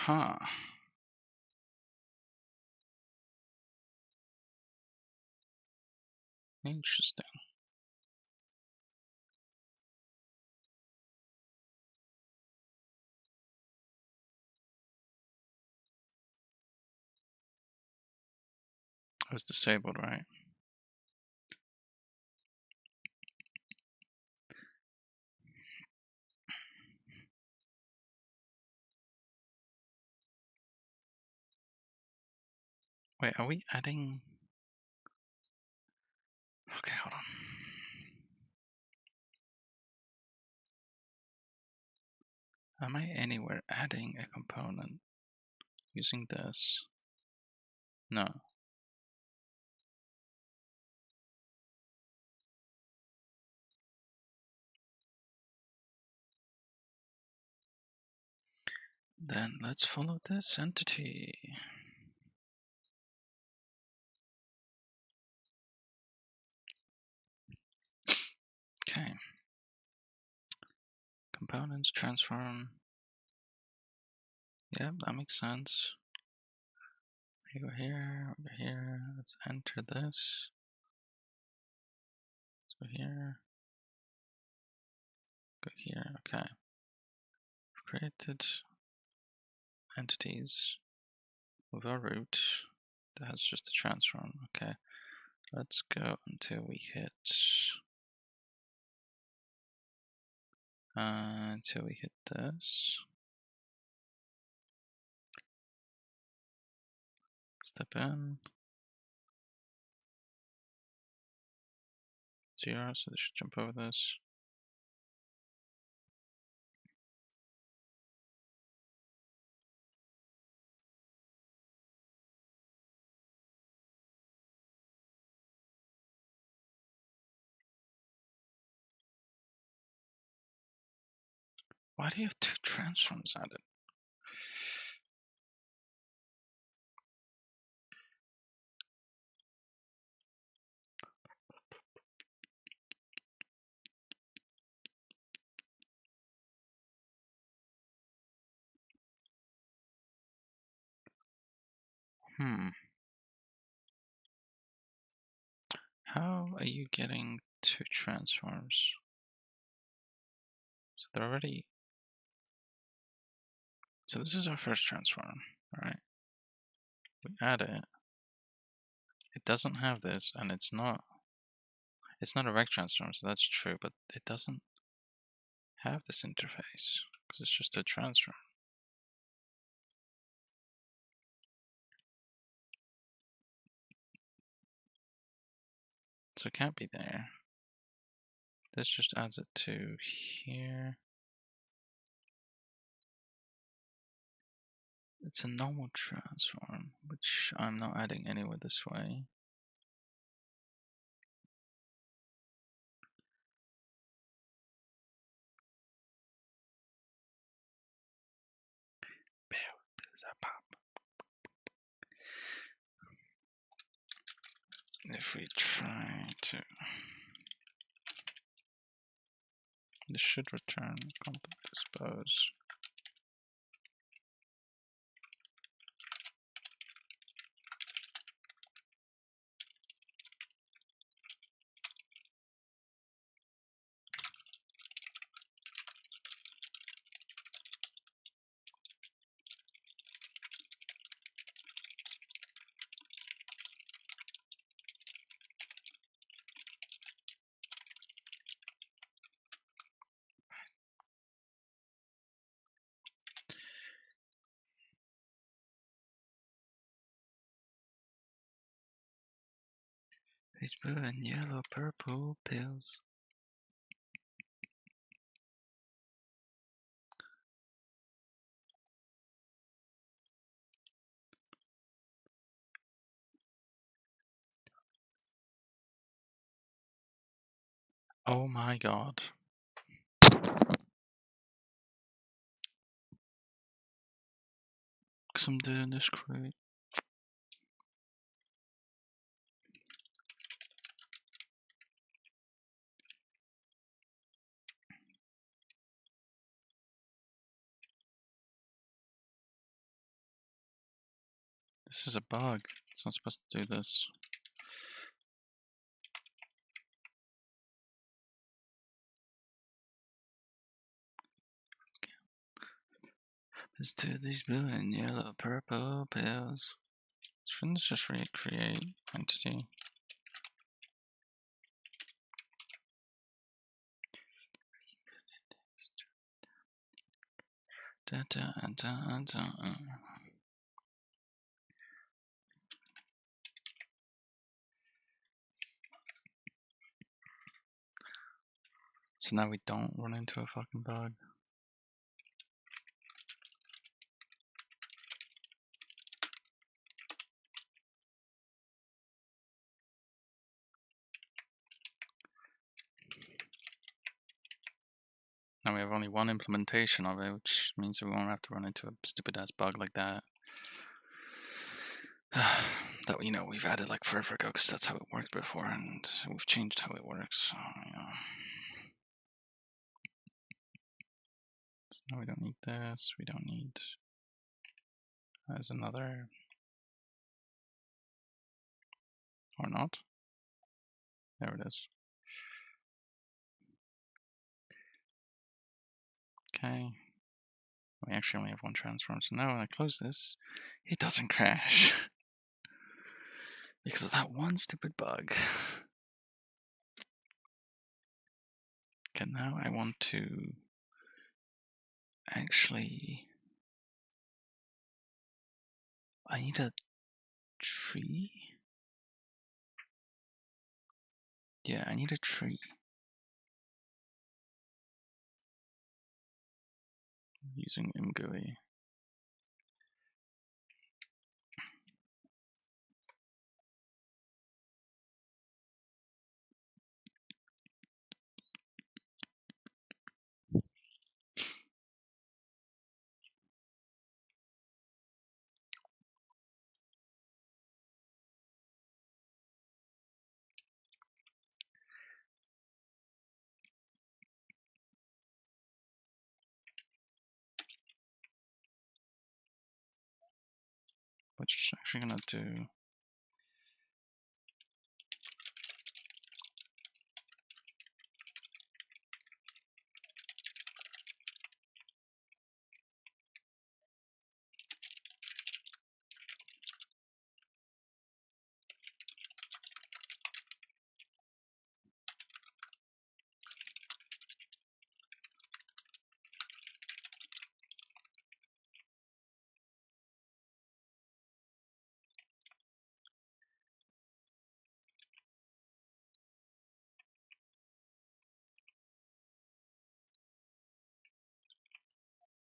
Huh. Interesting. It was disabled, right? Wait, are we adding? Okay, hold on. Am I anywhere adding a component using this? No. Then let's follow this entity. Okay. Components transform. Yeah, that makes sense. We go here, over here. Let's enter this. Let's go here. Go here. Okay. Created entities with our root that has just a transform. Okay. Let's go until we hit this. Step in. 0, so they should jump over this. Why do you have 2 transforms added? How are you getting 2 transforms? So they're already. So this is our first transform, right? We add it. It doesn't have this, and it's not a rect transform, so that's true, but it doesn't have this interface because it's just a transform. So it can't be there. This just adds it to here. It's a normal transform, which I'm not adding anywhere this way. If we try to, this should return complete dispose. These blue and yellow, purple pills. Oh my god. Because I'm doing this great. This is a bug. It's not supposed to do this. Let's do these blue and yellow, purple pills. Shouldn't this just recreate entity? Da, da, da, da. So now we don't run into a fucking bug. Now we have only one implementation of it, which means we won't have to run into a stupid ass bug like that. That, you know, we've added like forever ago because that's how it worked before, and we've changed how it works. So, yeah. So now we don't need this. We don't need. There's another. Or not. There it is. Okay. We actually only have one transform, so now when I close this, it doesn't crash. Because of that one stupid bug. Okay, now I want to actually. I need a tree? Yeah, I need a tree. Using mGUI. Which is actually gonna do.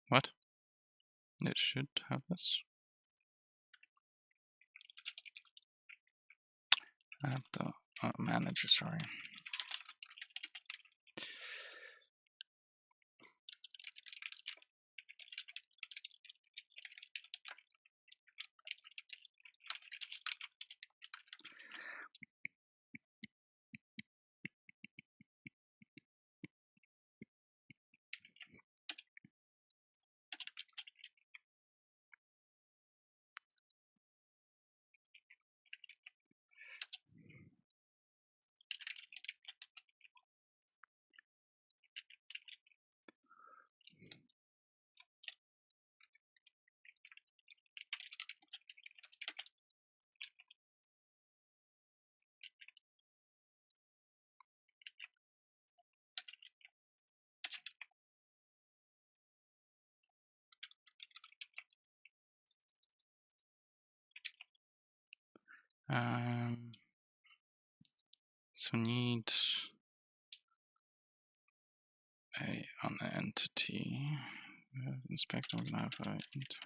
What? It should have this. I have the manager, sorry. So need on the entity. Inspect, we're gonna have a int.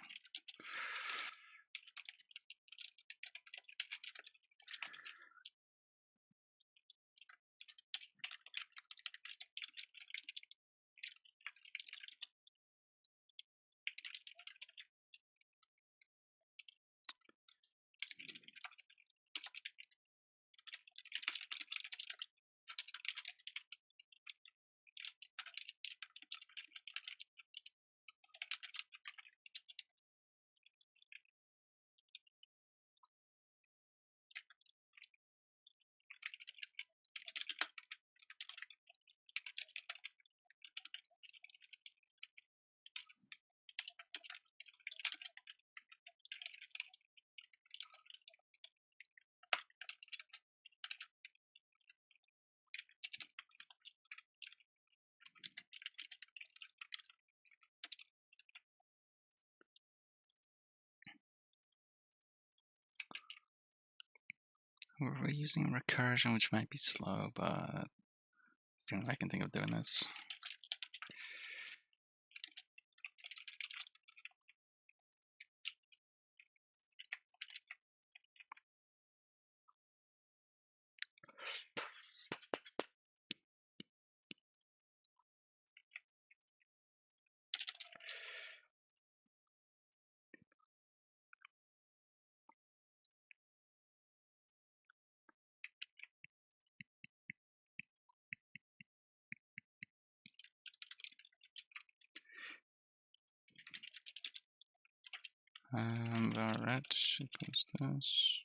We're using recursion, which might be slow, but it's the only way I can think of doing this. Varret equals this.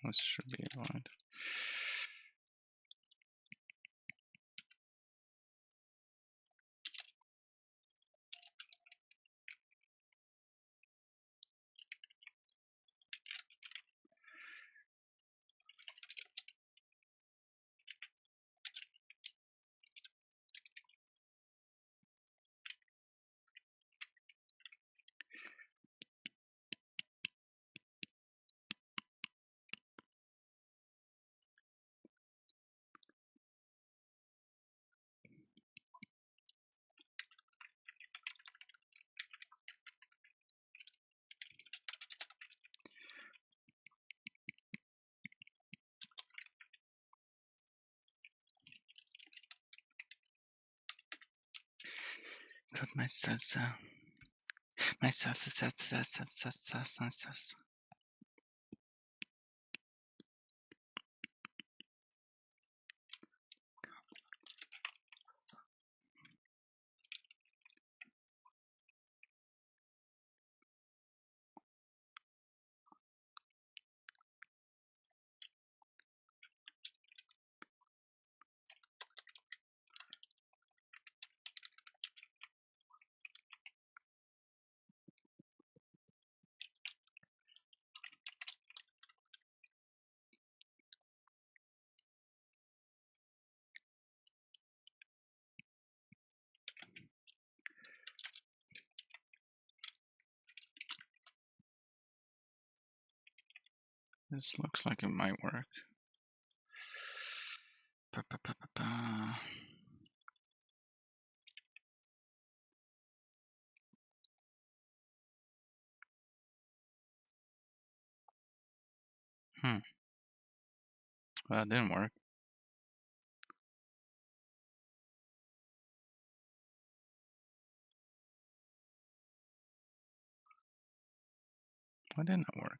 This should be right. Got my salsa. My salsa. This looks like it might work. Well, that didn't work. Why didn't it work?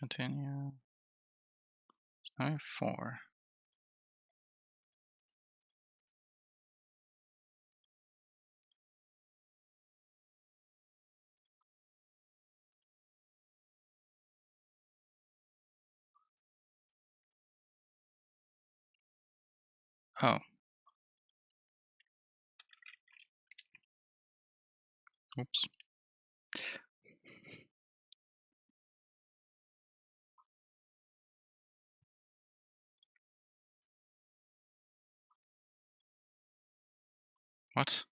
Continue. I have 4. Oh. Oops. What?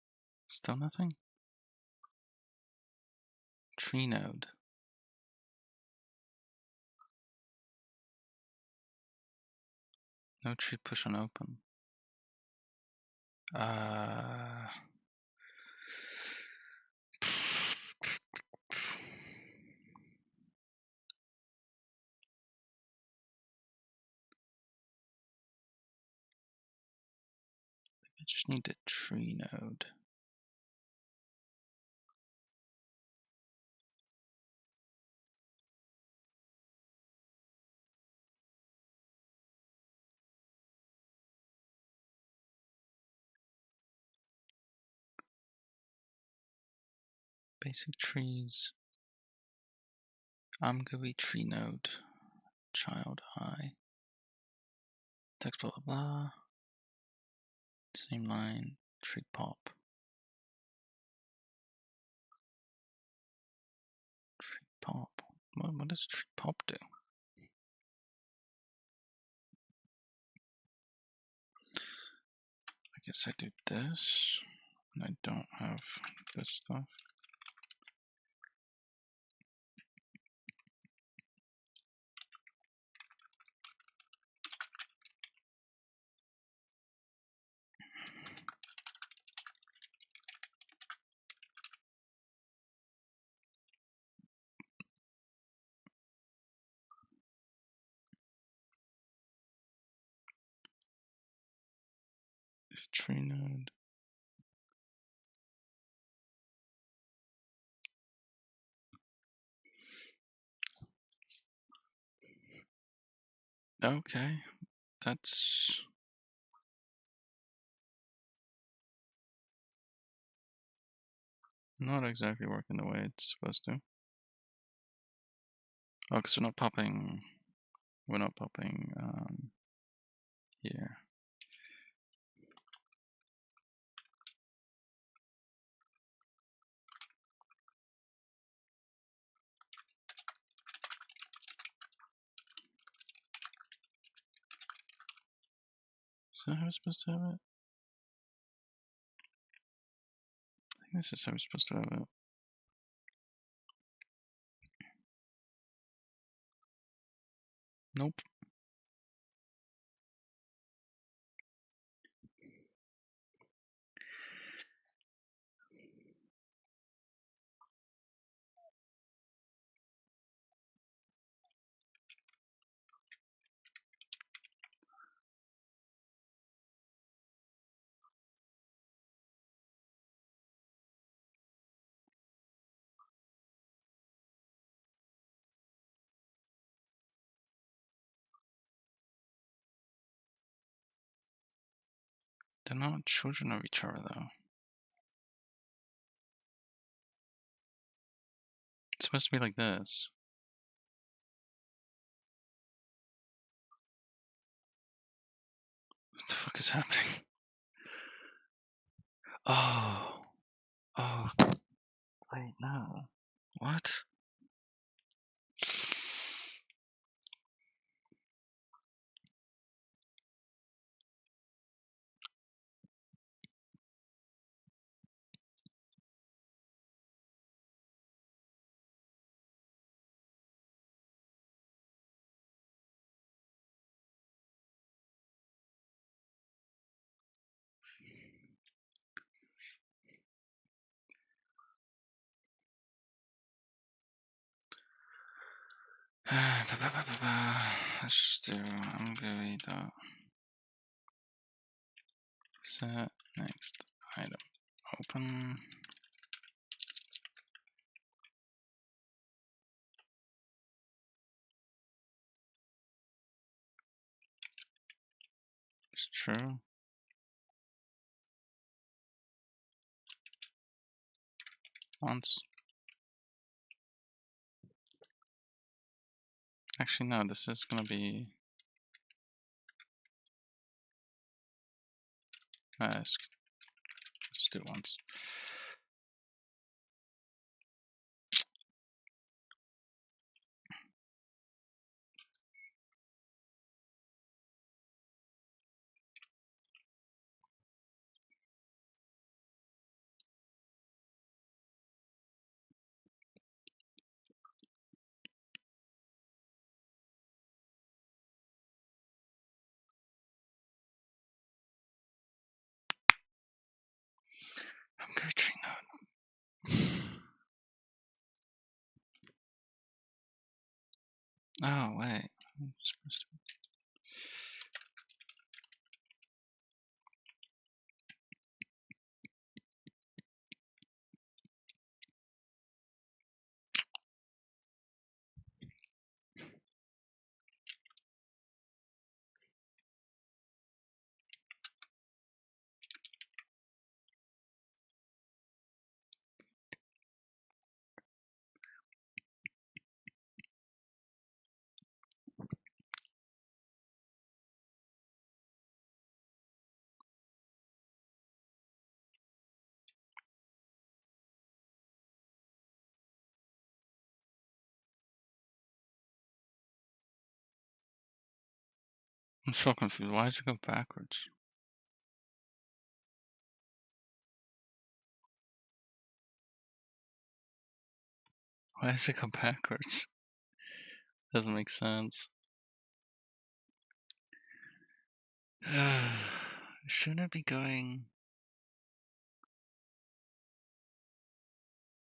Still nothing? Tree node. No tree push on open. just need the tree node. Basic trees. I'm gonna be tree node. Child I. Text blah blah blah. Same line. Tree pop. Tree pop. What does tree pop do? I guess I do this. And I don't have this stuff. Tree node. Okay, that's not exactly working the way it's supposed to. Oh, because we're not popping here. Is that how we're supposed to have it? I think this is how we're supposed to have it. Nope. They're not children of each other though. It's supposed to be like this. What the fuck is happening? Oh. Oh. Wait, no. What? Let's just do, I'm gonna do set next item open. It's true. Once. Actually, no, this is gonna be let's do once. I'm gonna tree node. Oh wait, I'm supposed to. I'm so confused. Why does it go backwards? Why does it go backwards? Doesn't make sense. Shouldn't it be going...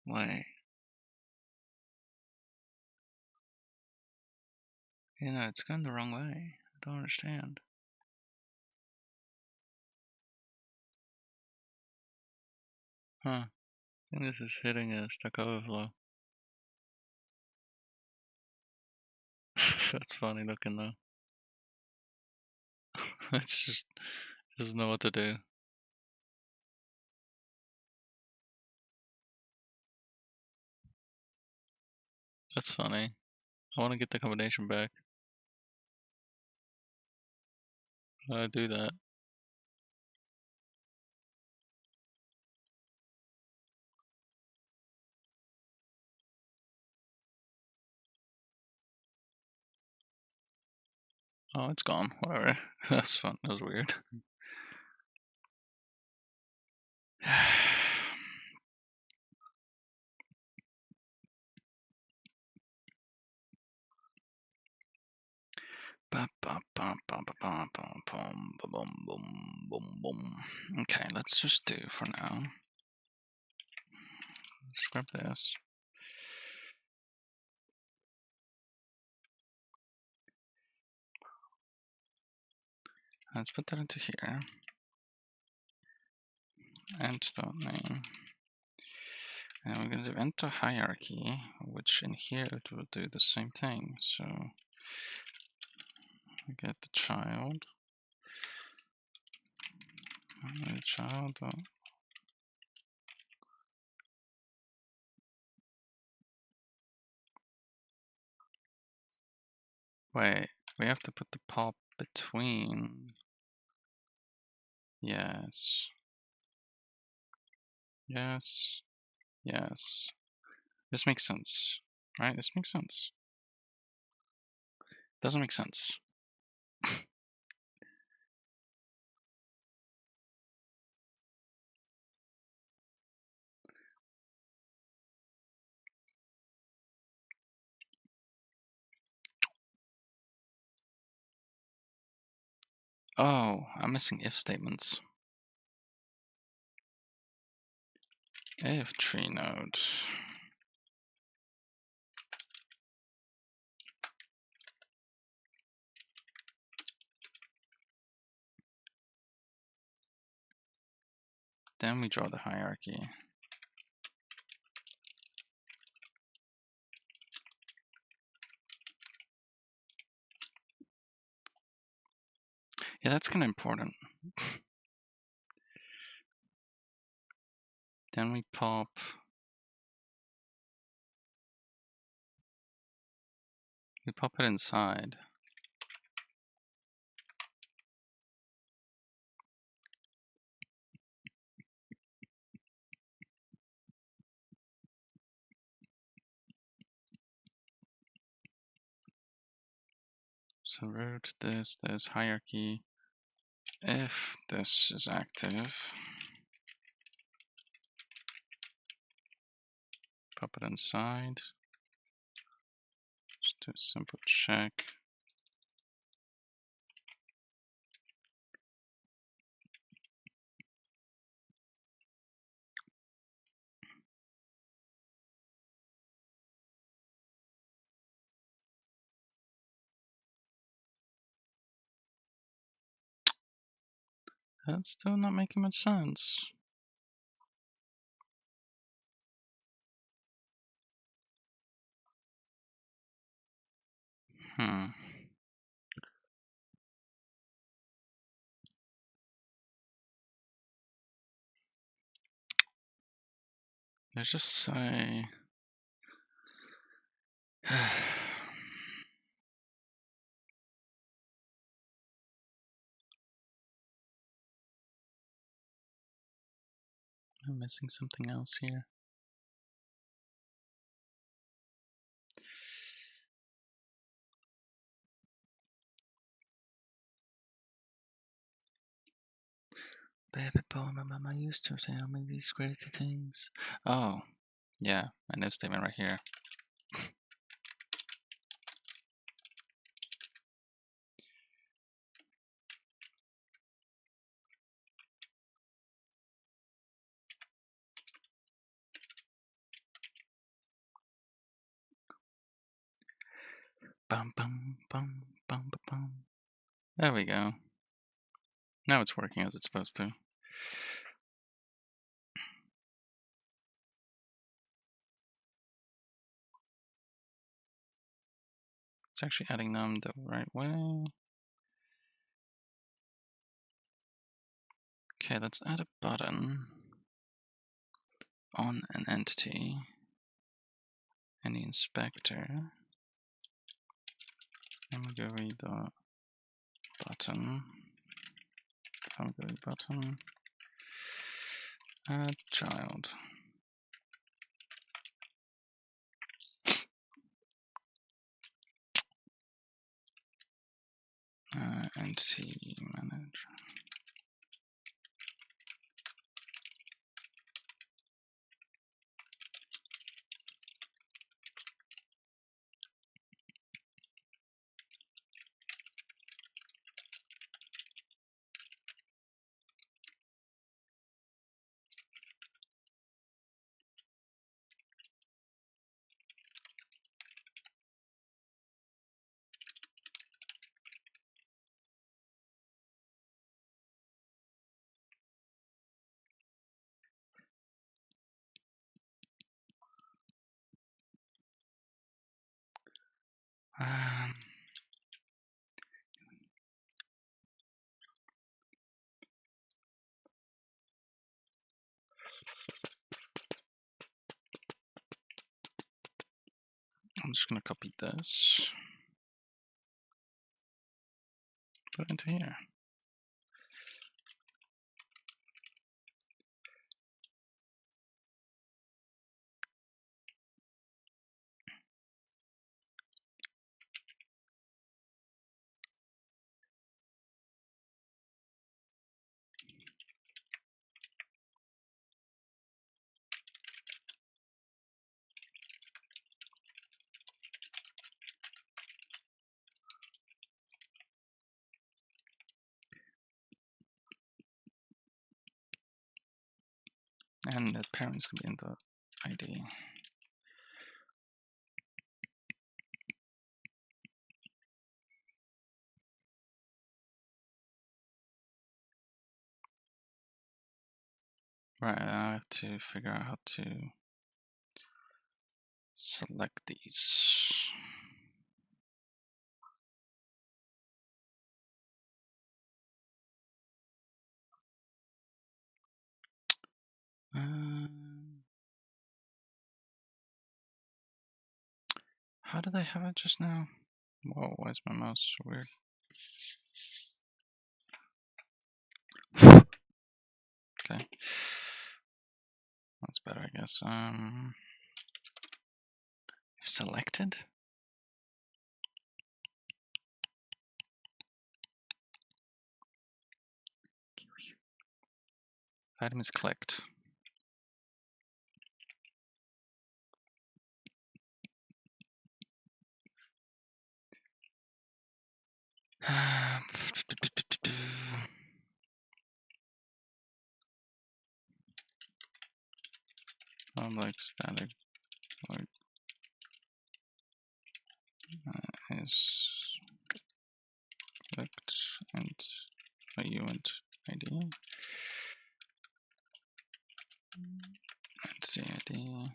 Wait. You know, it's going the wrong way. I don't understand. Huh. I think this is hitting a stack overflow. That's funny looking though. It's just doesn't know what to do. That's funny. I want to get the combination back. How do I do that? Oh, it's gone. Whatever. That's fun. That was weird. Okay, let's just do for now. Let's grab this. Let's put that into here. And the name. And we're going to enter hierarchy, which in here it will do the same thing. So we get the child. And the child. Wait, we have to put the pop between. Yes. Yes. Yes. This makes sense, right? This makes sense. Doesn't make sense. Oh, I'm missing if statements. If tree node. Then we draw the hierarchy. Yeah, that's kind of important. Then we pop. We pop it inside. So root this, there's hierarchy. If this is active, pop it inside. Just do a simple check. That's still not making much sense. Let's just say. I'm missing something else here. Baby boy, my mama used to tell me these crazy things. Oh, yeah, an if statement right here. Bum bum bum bum bum bum. There we go. Now it's working as it's supposed to. It's actually adding them the right way. Okay, let's add a button on an entity in the inspector. I'm gonna go read the button. I'm gonna go button. Add child. Entity manager. I'm just gonna copy this, put it into here. And the parents can be in the ID. Right, I have to figure out how to select these. How did I have it just now? Whoa, why is my mouse so weird? Okay. That's better, I guess. If selected? Item is clicked. Like static like is clicked and a unit ID. Entity ID.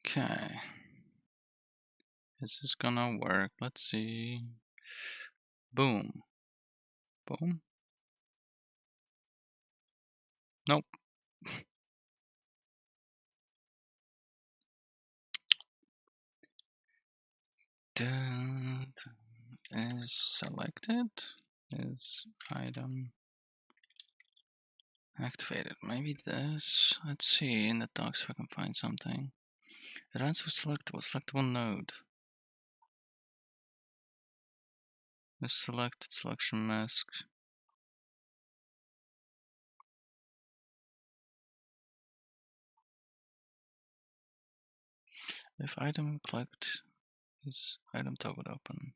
Okay. Is this gonna work? Let's see. Boom. Boom. Nope. Is selected. Is item activated? Maybe this. Let's see in the docs if I can find something. Advanced was selectable node. Is selected selection mask. If item clicked, is item toggled open.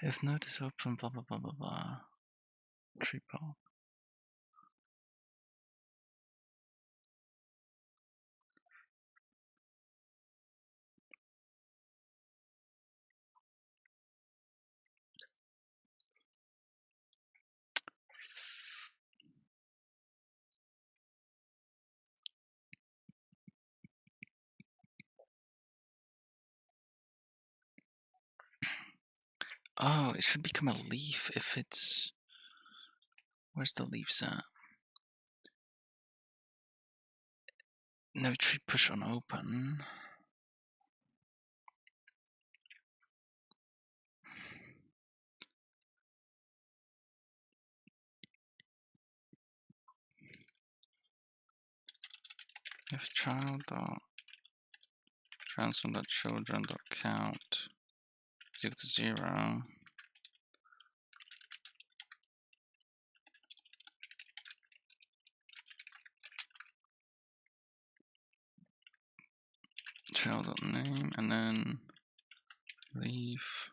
If node is open, blah blah blah blah blah. Tree pole. Oh, it should become a leaf if it's. Where's the leaves at? No tree push on open. If child dot transform dot children dot count is equal to 0. Child dot name and then leaf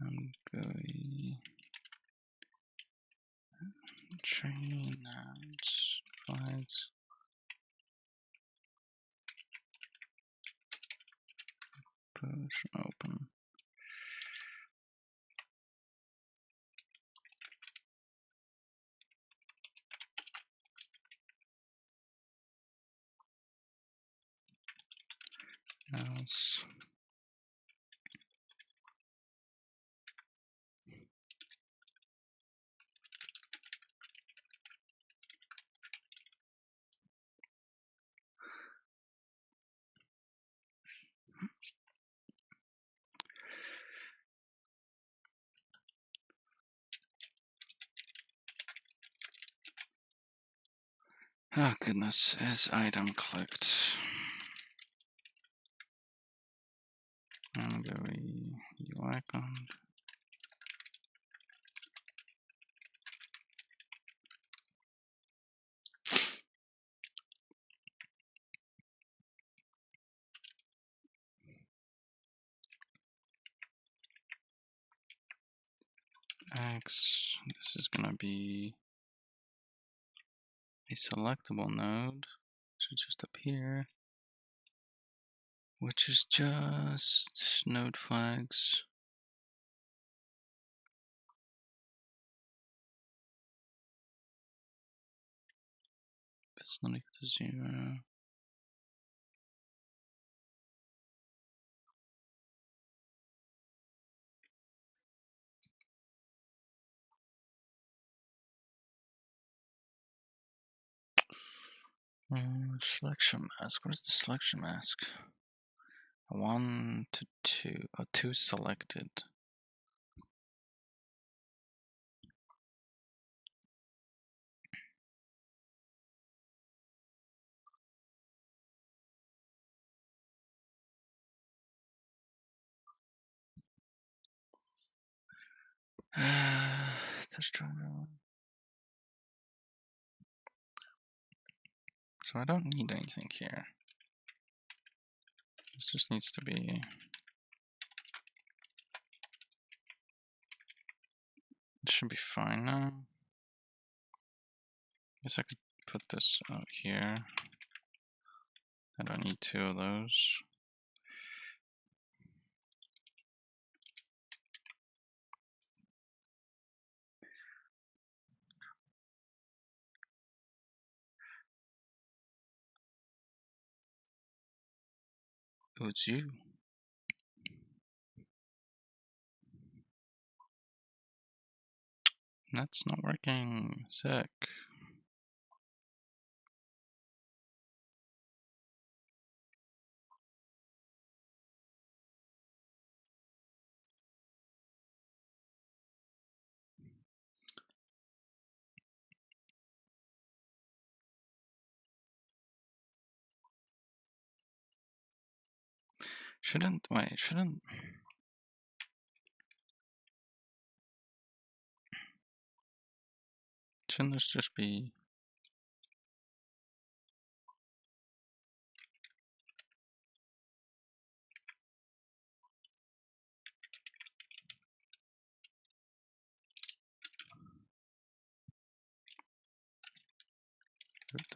and GUI train and flags push open. Else. Oh goodness, is item clicked. And GUI UI icon. X, this is gonna be a selectable node, should just appear, which is just node flags. If it's not equal to 0. Selection mask. What is the selection mask? 1 to 2. Oh, 2 selected. Touch triangle. So I don't need anything here. This just needs to be. It should be fine now. Guess I could put this out here. I don't need two of those. Oh, it's you. That's not working. Sick. Shouldn't this just be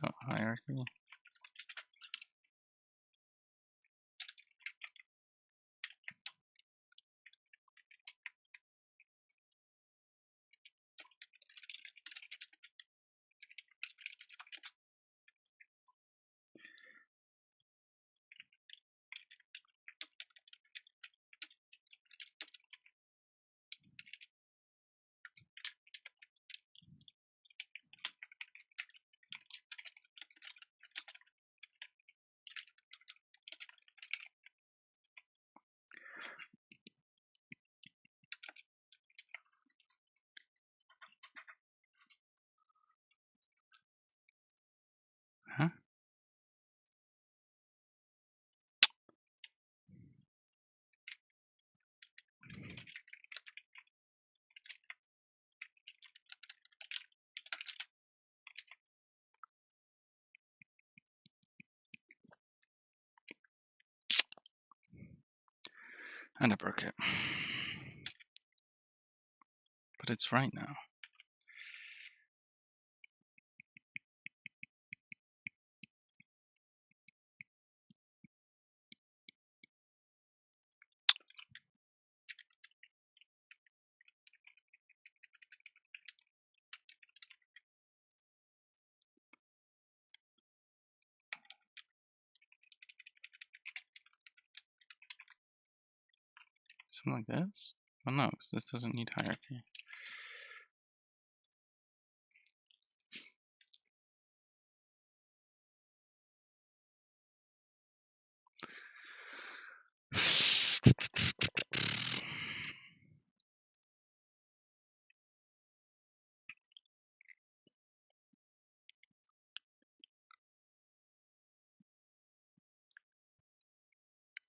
the hierarchy? Huh? And I broke it. But it's right now. Something like this? Oh no, because this doesn't need hierarchy.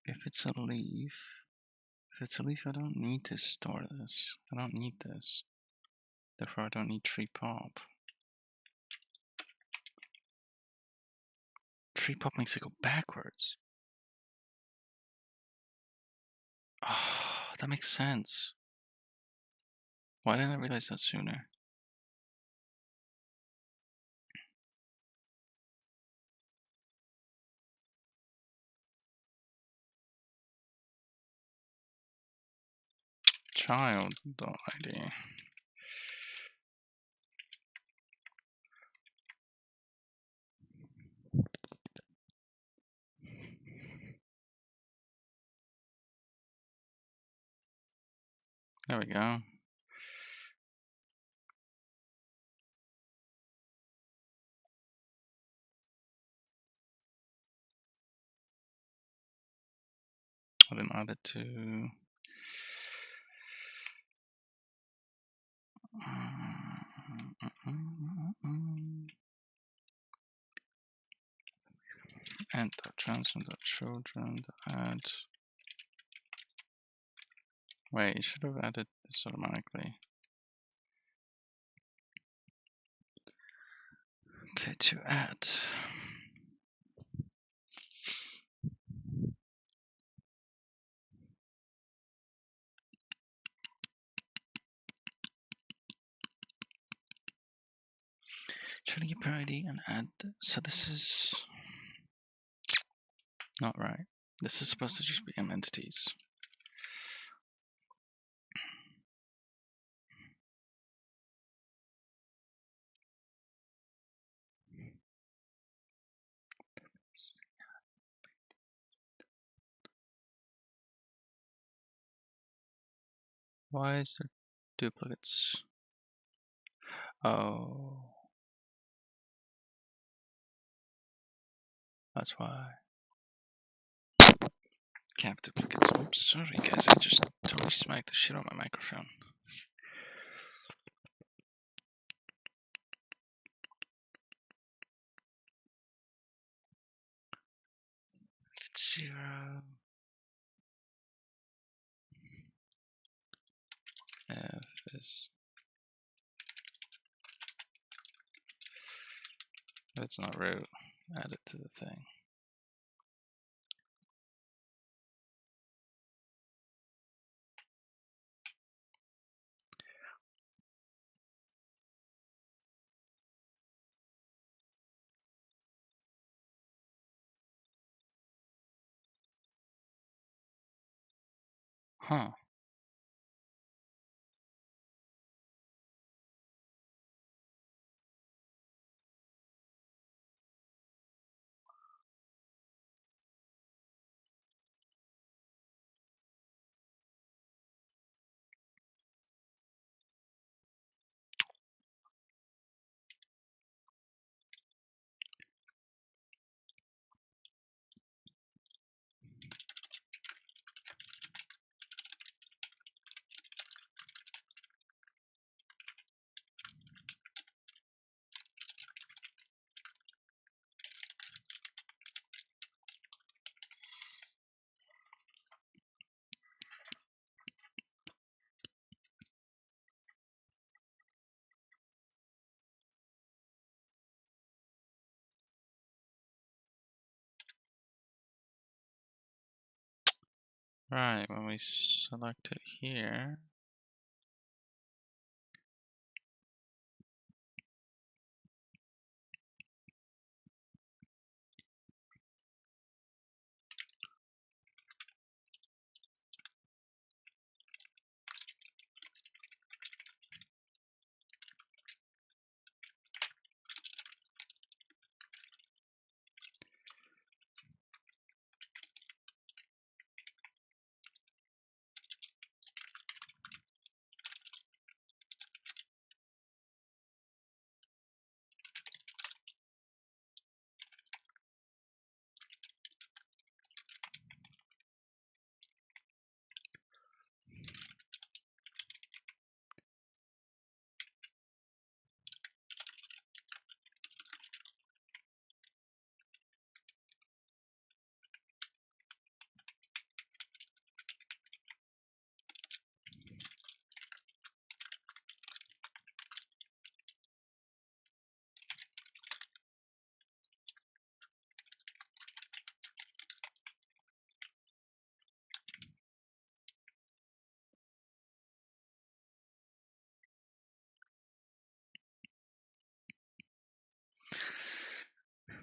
If it's a leaf, I don't need to store this. I don't need this. Therefore, I don't need tree pop. Tree pop makes it go backwards. Oh, that makes sense. Why didn't I realize that sooner? Child ID. There we go. I didn't add it to. And the transfer the children to add. Wait, you should have added this automatically. Okay, to add. Trying to get parity and add. So this is not right. This is supposed to just be M entities. Why is there duplicates? Oh, that's why. Can't have duplicates. Oops, sorry guys, I just totally smacked the shit on my microphone. It's 0. F is. If it's not root, add it to the thing. Huh. Right, when we select it here.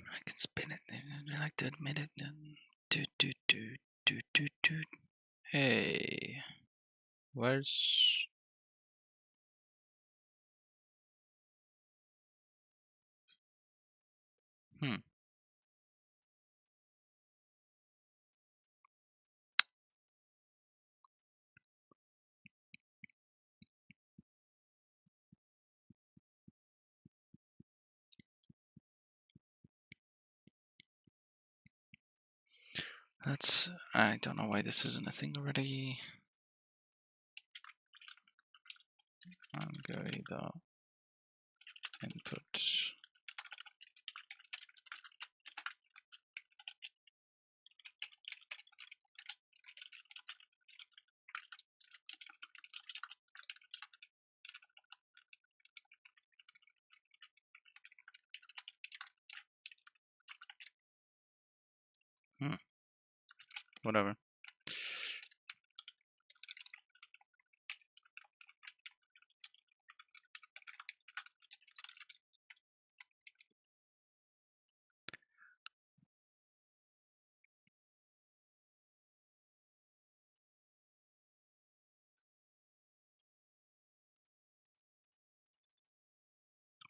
I can spin it. I like to admit it. Hey, where's? Hmm. That's. I don't know why this isn't a thing already. I'm going to input. Whatever.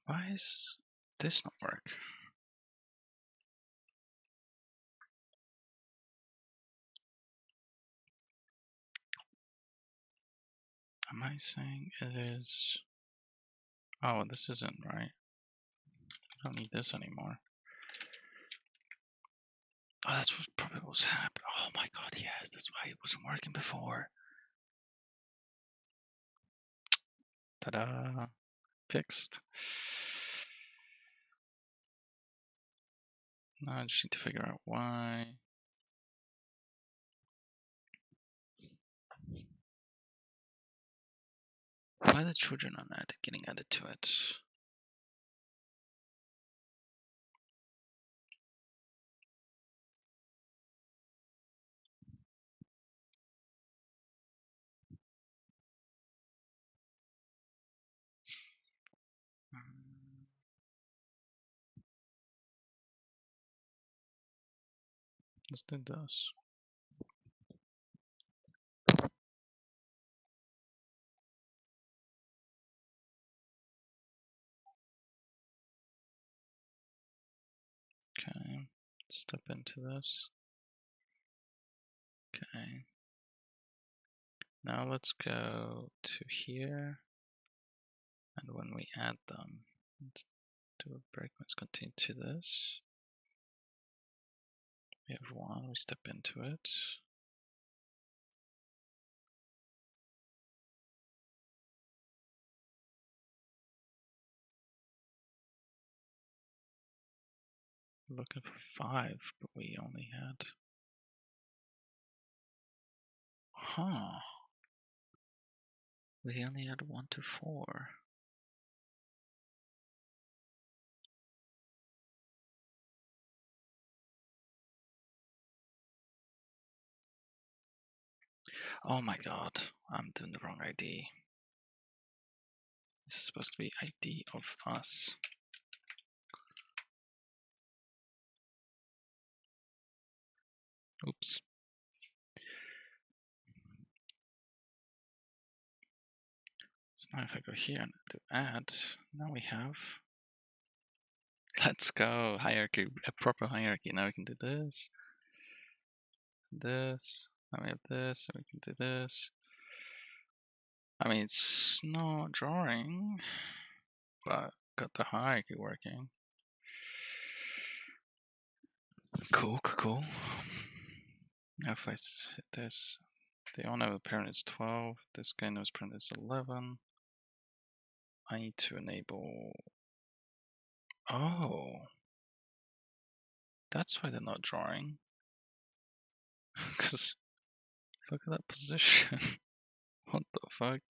Why is this not work? Am I saying it is? Oh, this isn't right. I don't need this anymore. Oh, that's what probably was happening. Oh my god, yes, that's why it wasn't working before. Ta-da! Fixed. Now I just need to figure out why. Why the children are not getting added to it? Let's do this. Okay, step into this. Okay. Now let's go to here. And when we add them, let's do a break. Let's continue to this. We have one, we step into it. Looking for 5, but we only had. Huh. We only had 1 to 4. Oh my god, I'm doing the wrong ID. This is supposed to be ID of us. Oops. So now if I go here and do add, now we have. Let's go, hierarchy, a proper hierarchy. Now we can do this, this, now we have this, and we can do this. I mean, it's not drawing, but got the hierarchy working. Cool, cool. Now if I hit this, the owner parent is 12, this guy knows parent is 11. I need to enable. Oh, that's why they're not drawing. Because look at that position. What the fuck?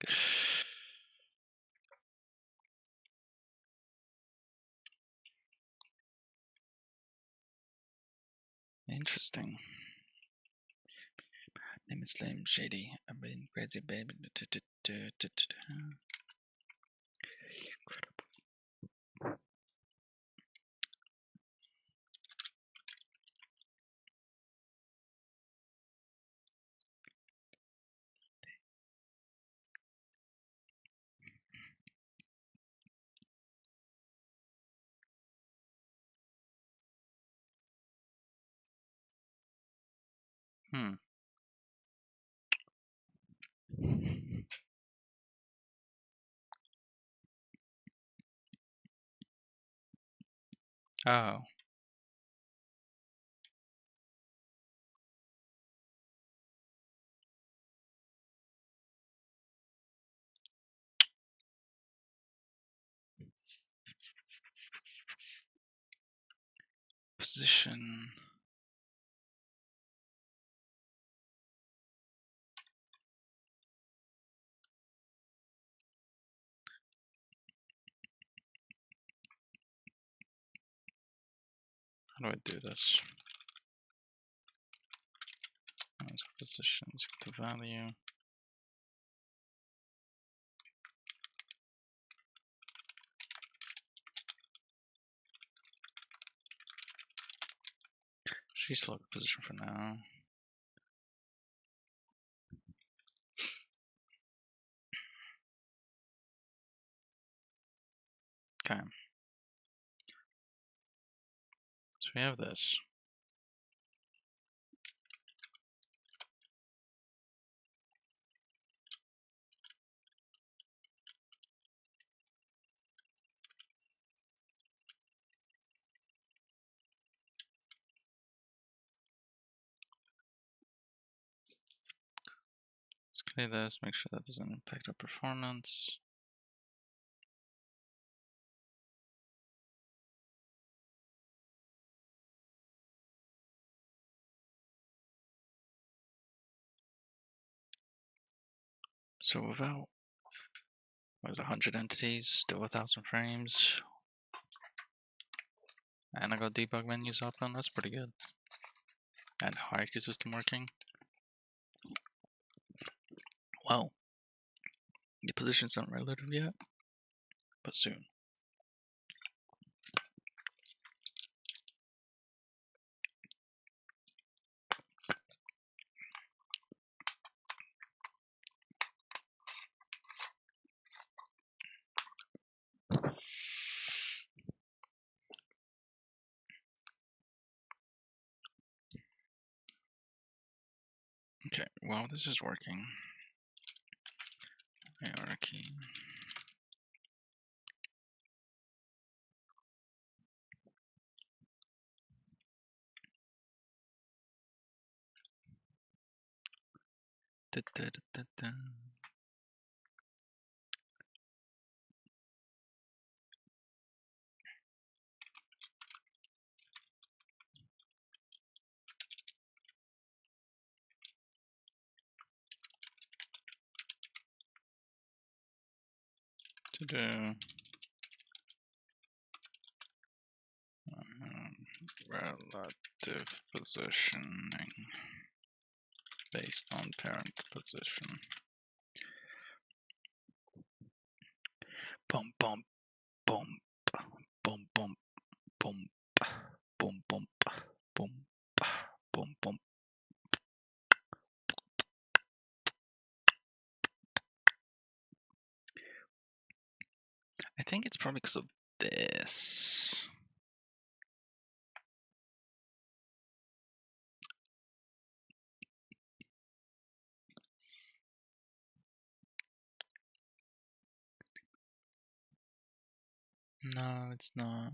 Interesting. Name is Slim Shady. I'm being crazy, baby. Hmm. Oh. Position. How do I do this? Positions to value. She's select position for now. Okay. So we have this. Let's clear this, make sure that doesn't impact our performance. So without, what is it, 100 entities, still 1,000 frames. And I got debug menus open, that's pretty good. And hierarchy system working. Well, the positions aren't relative yet, but soon. Okay, well, this is working. Hierarchy. Da, da, da, da, da. To do relative positioning based on parent position. Bum bum bum bum bum bum bum bum bum bum bum. I think it's probably because of this. No, it's not.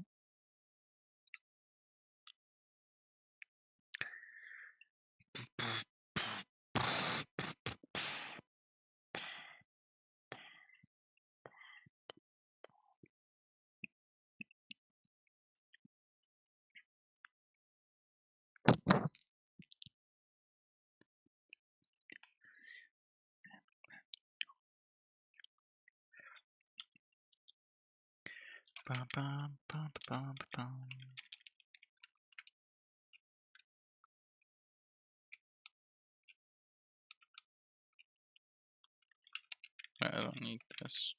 Bum, bum, bum, bum, bum. I don't need this.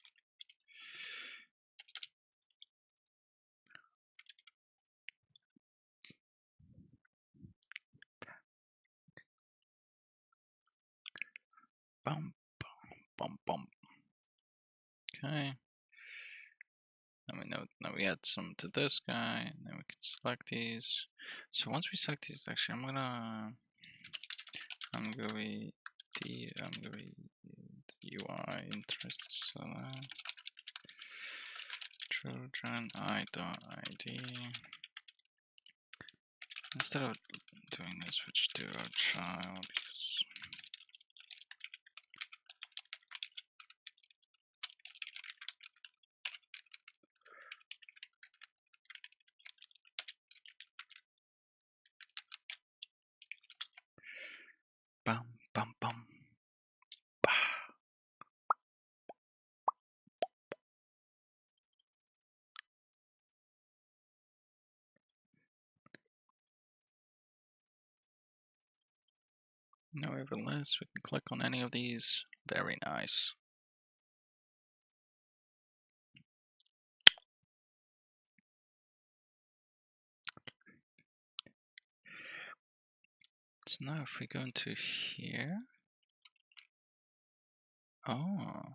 Bum, bum, bum, bum. Okay. Now we add some to this guy, and then we can select these. So once we select these, actually, I'm going UI interest select children I.id. Instead of doing this, we just do our child. Because bum bum bum. Bah. Now we have a list. We can click on any of these. Very nice. So now if we go into here. Oh. I'm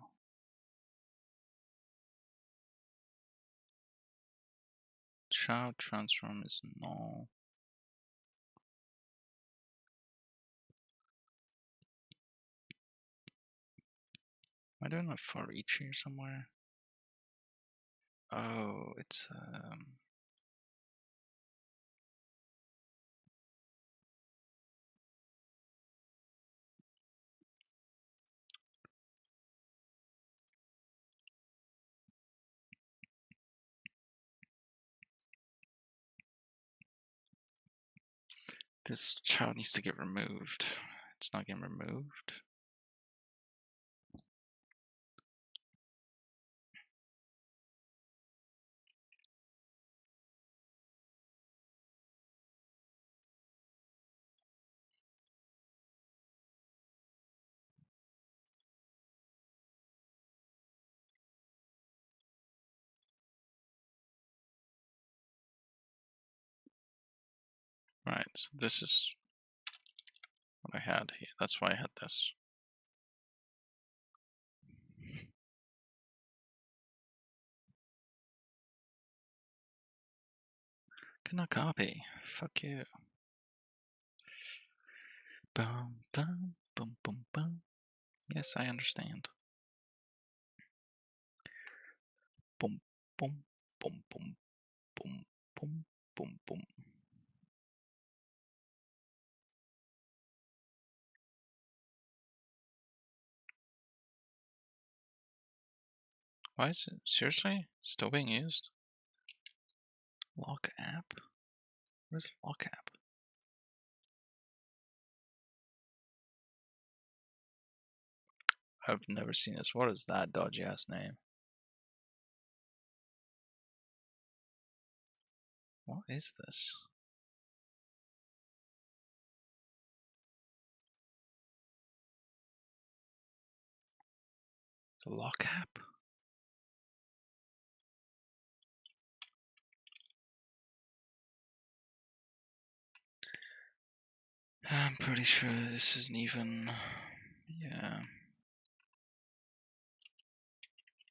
child transform is null. Am I doing a for each here somewhere? Oh, it's this child needs to get removed. It's not getting removed. Right, so this is what I had here. That's why I had this. Cannot copy. Fuck you. Bum bum bum bum bum. Yes, I understand. Boom boom boom boom boom boom boom boom. Why is it seriously still being used? Lock app? What is lock app? I've never seen this. What is that dodgy ass name? What is this? The lock app? I'm pretty sure this isn't even. Yeah.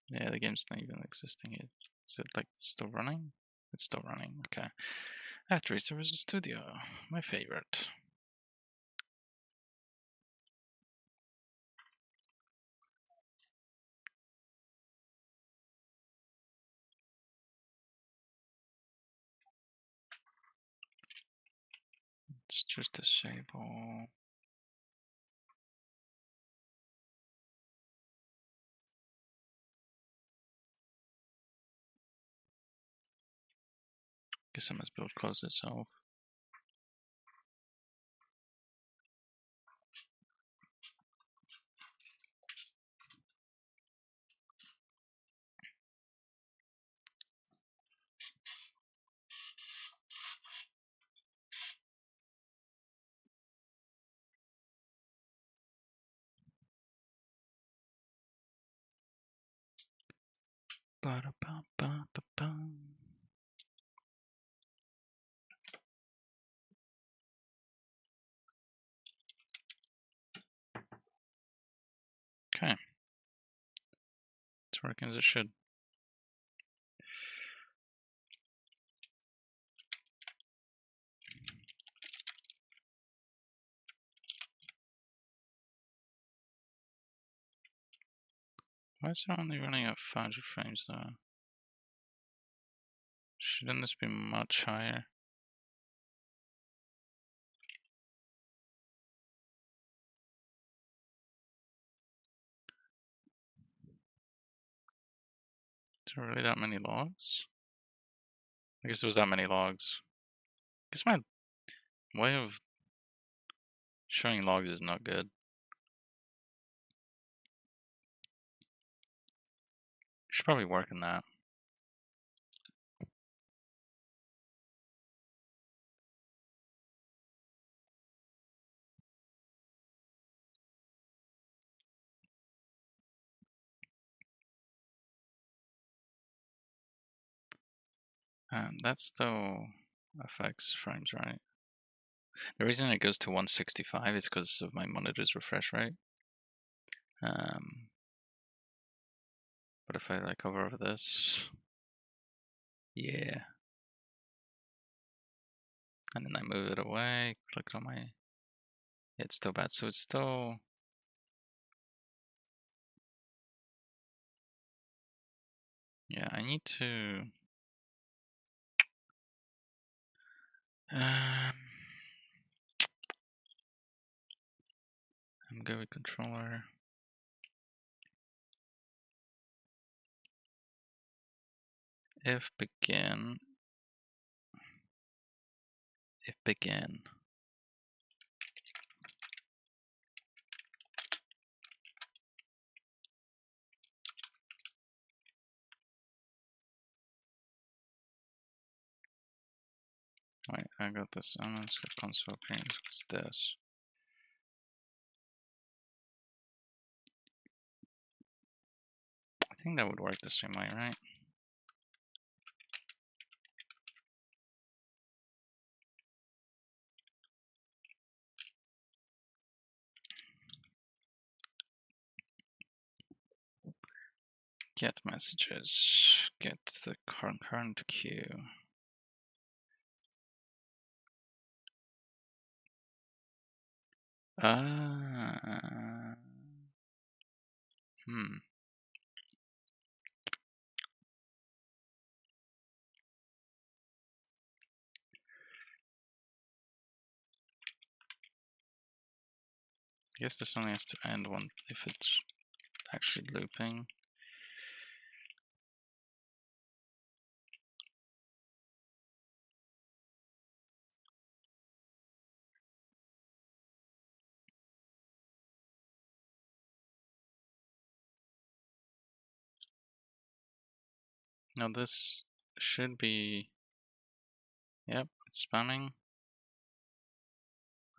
Yeah, the game's not even existing yet. Is it like still running? It's still running, okay. After Easter Visual Studio, my favorite. Let's just disable. Guess I must build close itself. Ba-da-ba-ba-ba-bum. Okay. It's working as it should. Why is it only running at 500 frames though? Shouldn't this be much higher? Is there really that many logs? I guess there was that many logs. I guess my way of showing logs is not good. Should probably work on that. That still affects frames, right? The reason it goes to 165 is because of my monitor's refresh rate. But if I like hover over this, yeah, And then I move it away, click on my... It's still bad, so it's still... Yeah, I need to... I'm good with controller. If begin... If begin... Wait, I got this. I'm gonna skip console appearance because this. I think that would work the same way, right? Get messages. Get the current queue. Hmm. I guess this only has to end one if it's actually looping. Now this should be... Yep, it's spamming.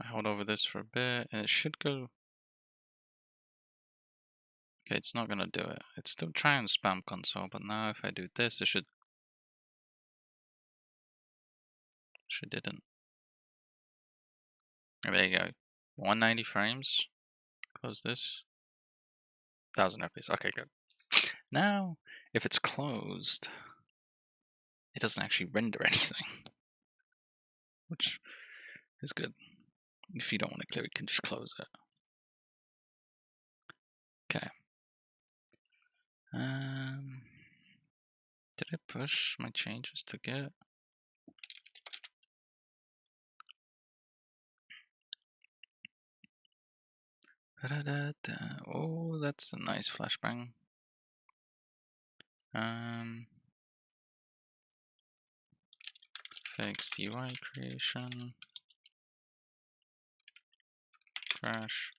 I hold over this for a bit and it should go... Okay, it's not gonna do it. It's still trying to spam console, but now if I do this, it should didn't. Oh, there you go. 190 frames. Close this. 1000 FPS. Okay, good. Now, if it's closed, it doesn't actually render anything, which is good. If you don't want to clear it, you can just close it. Okay. Did I push my changes to get? Oh, that's a nice flashbang. Fixed UI creation. Crash.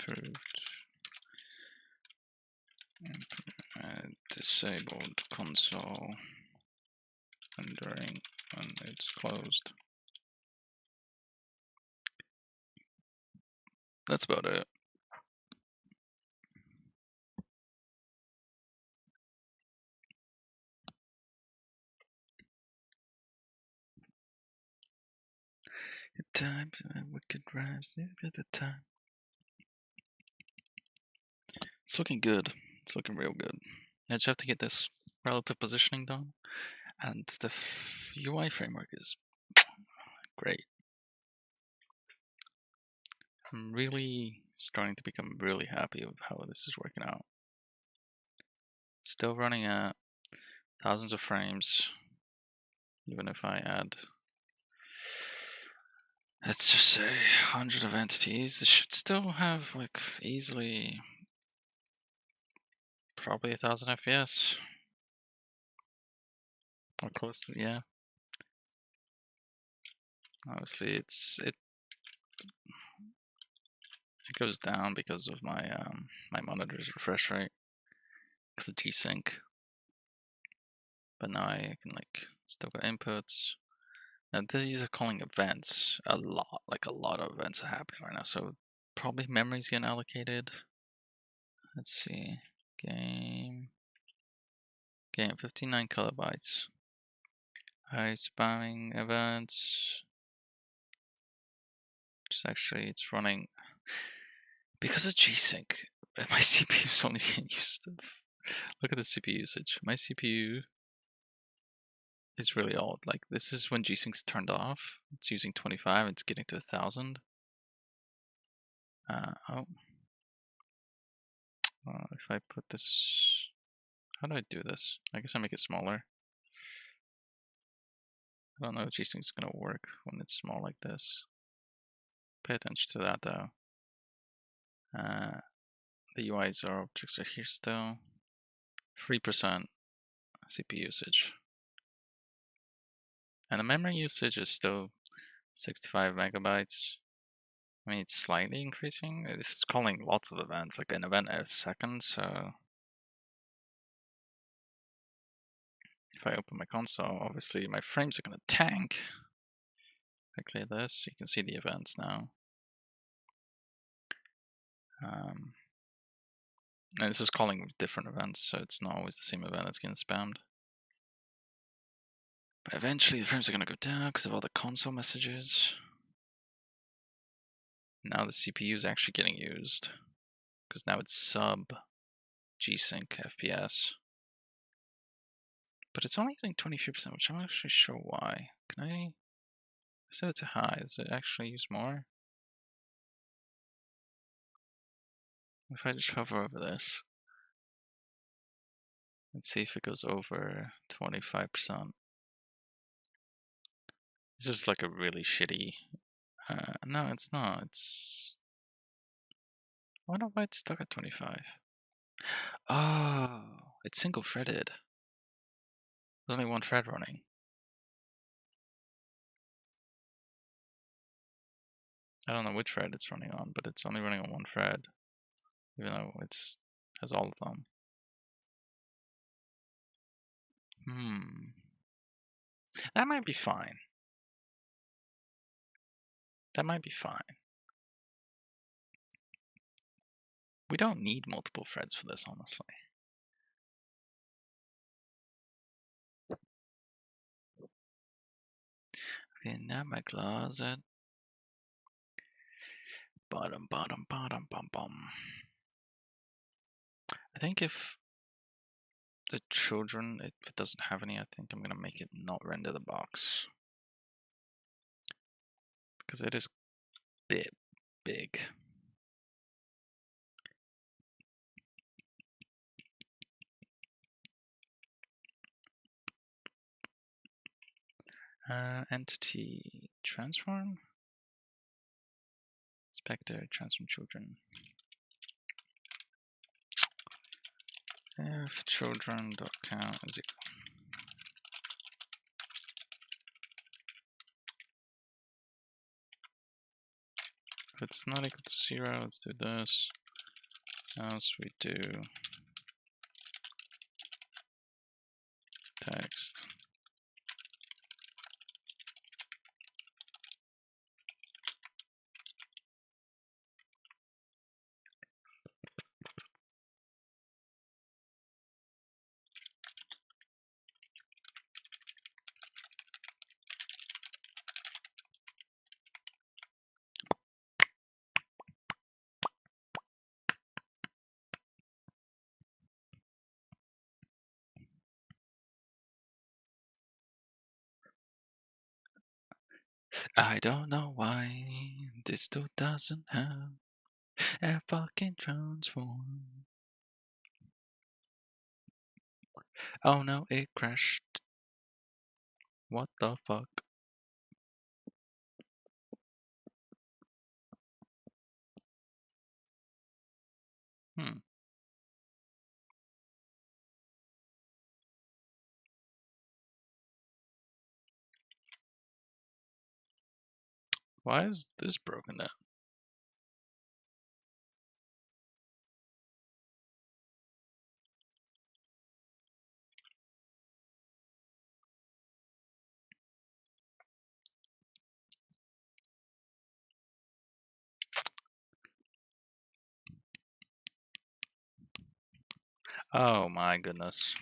Improved. Disabled console rendering when it's closed. That's about it. At times, wicked rhymes at the time. It's looking good. It's looking real good. I just have to get this relative positioning done, and the UI framework is great. I'm really starting to become really happy with how this is working out. Still running at thousands of frames, even if I add, let's just say, hundreds of entities. It should still have like easily probably 1000 FPS. Or close to, yeah. Obviously, it goes down because of my my monitor's refresh rate. It's a G-Sync. But now I can like still got inputs. Now these are calling events a lot. Like a lot of events are happening right now. So probably memory's getting allocated. Let's see. Game 59 kilobytes. High spamming events. Just actually, it's running because of G-Sync. My CPU is only being used. Look at the CPU usage. My CPU is really old. Like, this is when G-Sync's turned off. It's using 25. It's getting to 1,000. If I put this, how do I do this? I guess I make it smaller. I don't know if G-Sync's gonna work when it's small like this. Pay attention to that though. The UIs or objects are here still. 3% CPU usage. And the memory usage is still 65 megabytes. I mean, it's slightly increasing. It's calling lots of events, like an event a second, so if I open my console, obviously my frames are gonna tank. If I clear this, you can see the events now. And this is calling different events, so it's not always the same event that's getting spammed. But eventually the frames are gonna go down because of all the console messages. Now the CPU is actually getting used because now it's sub G-Sync FPS. But it's only using 23%, which I'm not actually sure why. Can I set it to high? Does it actually use more? If I just hover over this, let's see if it goes over 25%. This is like a really shitty. No, it's not. It's. I wonder why it's stuck at 25. Oh, it's single threaded. There's only one thread running. I don't know which thread it's running on, but it's only running on one thread, even though it's has all of them. That might be fine. That might be fine. We don't need multiple threads for this, honestly. Clean out my closet. Bottom, bum, bum. I think if the children, if it doesn't have any, I think I'm gonna make it not render the box. Because it is big. Entity transform. Spectre transform children. If children.count is equal. If it's not equal to 0, let's do this. Else we do text. I don't know why this still doesn't have a fucking transform. Oh no, it crashed. What the fuck? Why is this broken down? Oh my goodness.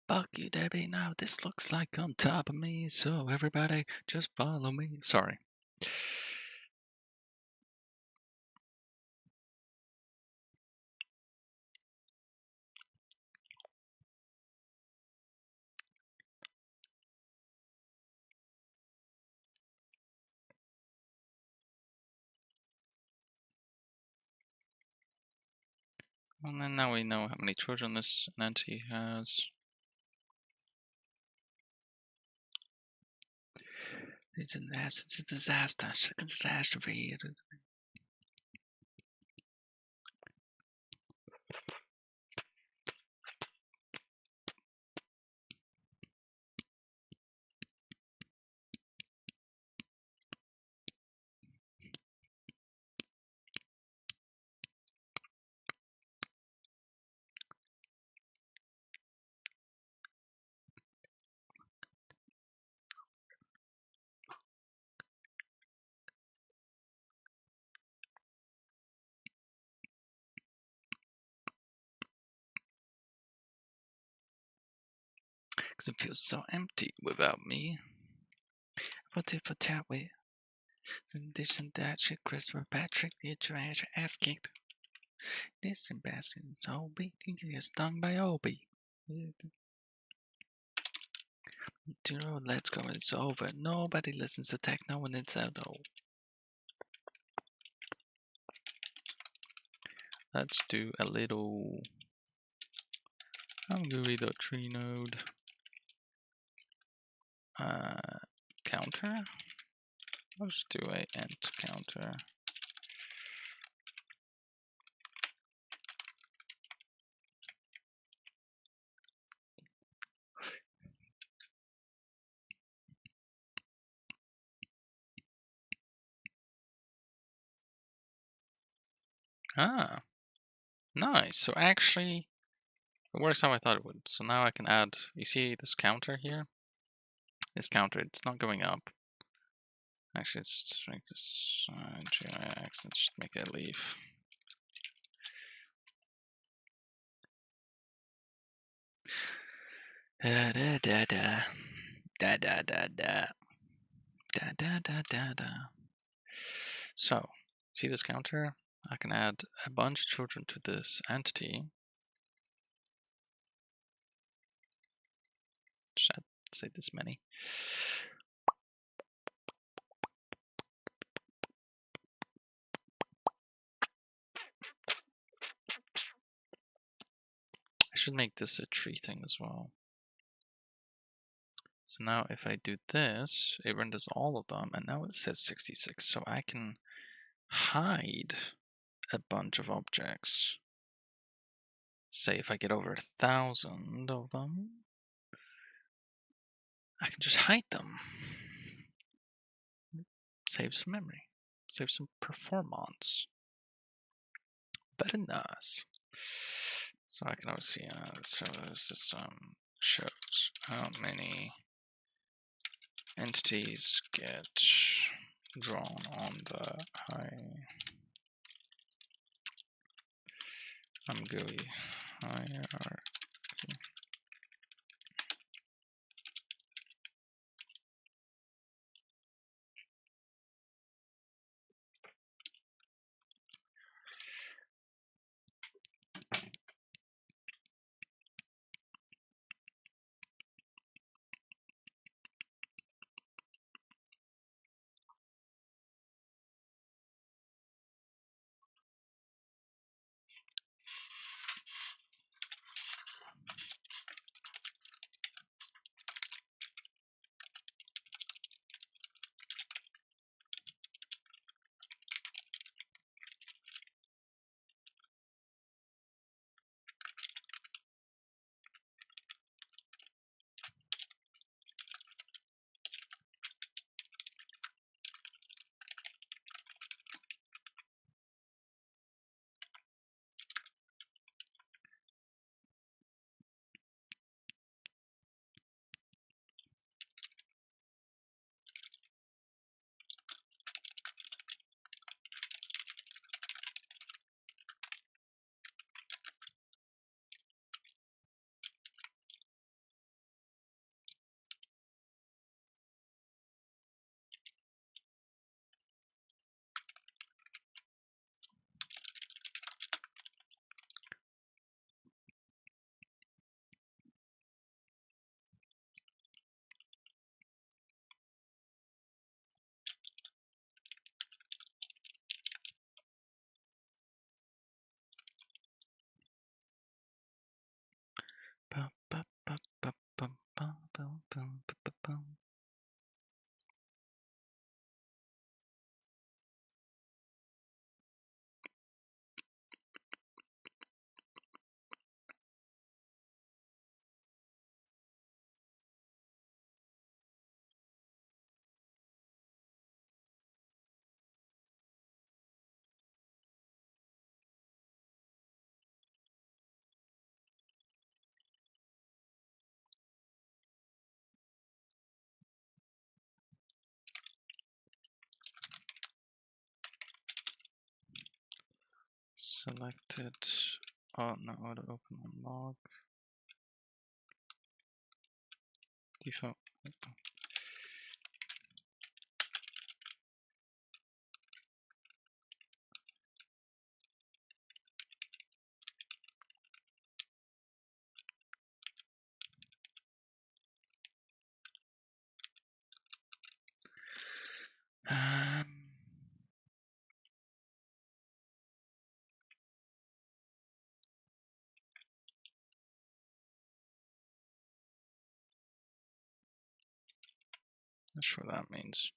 Fuck you, Debbie. Now this looks like on top of me, so everybody just follow me. Sorry. And then now we know how many children this entity has. It's a disaster. It's a catastrophe. Because it feels so empty without me. What if I tell we? In addition to that shit, Christopher Patrick, the trash ass kicked. This bastard is Obi. You get stung by Obi. Dude, let's go. It's over. Nobody listens to techno when it's out. Oh. Let's do a little tree node counter. I'll just do a int counter. Ah, nice. So actually, it works how I thought it would. So now I can add, you see this counter here? This counter, it's not going up. Actually, let's make this GIX and just make it a leaf. Da da da da. Da da da da. Da da da da da. So, see this counter? I can add a bunch of children to this entity. Just add, say this many. I should make this a tree thing as well. So now if I do this, it renders all of them, and now it says 66. So I can hide a bunch of objects. Say if I get over 1,000 of them, I can just hide them. Save some memory, save some performance. Very nice. So I can always see, so there's this shows how many entities get drawn on the GUI hierarchy. Ba, ba, ba, ba, ba, ba, ba, ba, ba, ba. Selected. Oh no, auto open unlock. Default. Um, Not sure what that means.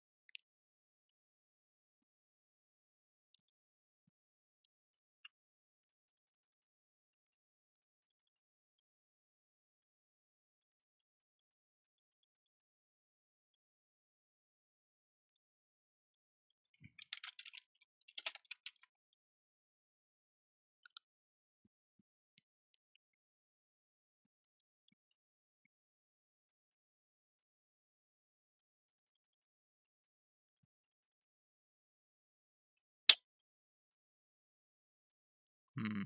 Hmm.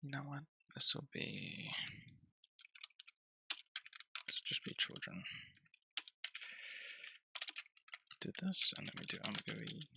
You know what? This will be. This will just be children. Do this, and then we do ambiguity.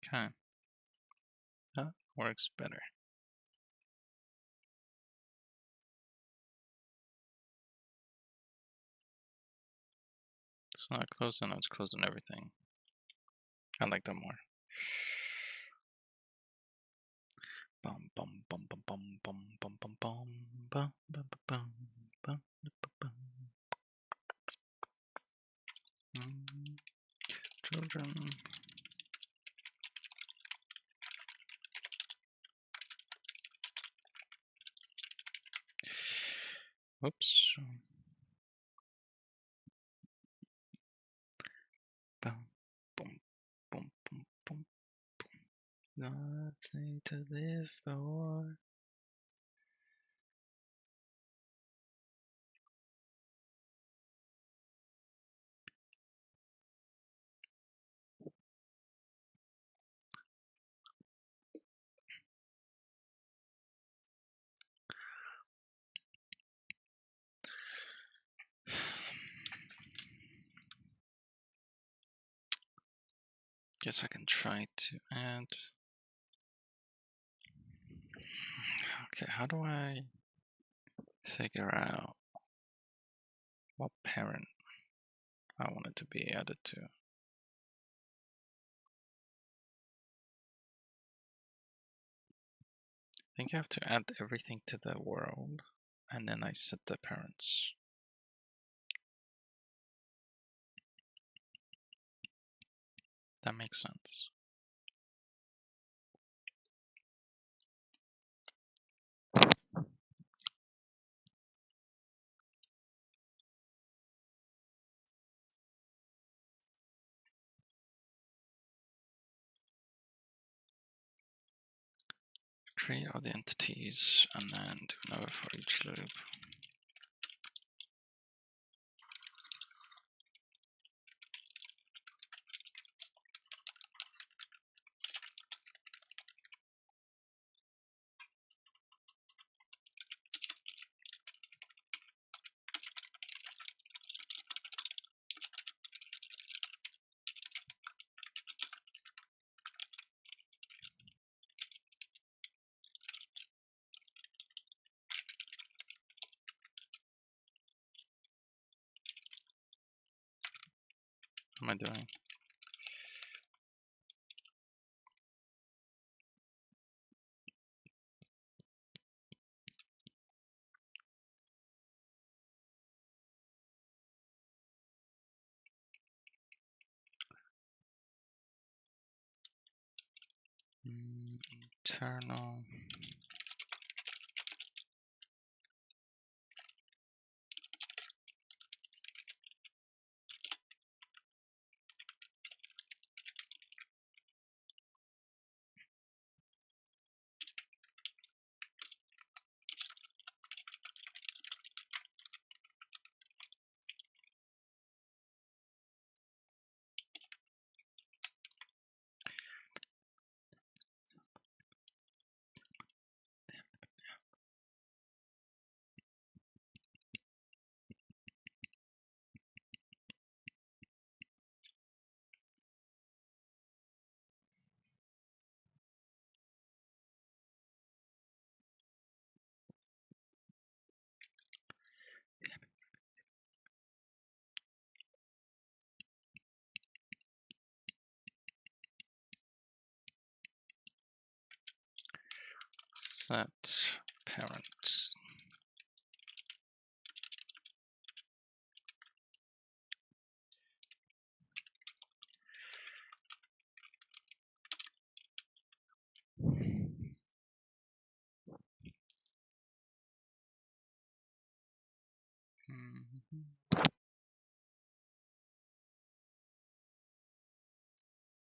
Okay. That works better. It's not closed and it's closed on everything. I like that more. Bum bum bum bum bum bum bum bum bum bum bum bum bum bum. Children. Whoops. Boom, boom, boom, boom, boom, boom. Nothing to live for. Guess I can try to add. Okay, how do I figure out what parent I want it to be added to? I think I have to add everything to the world, and then I set the parents. That makes sense. Create all the entities, and then do another for each loop. What am I doing? Internal. Set parents.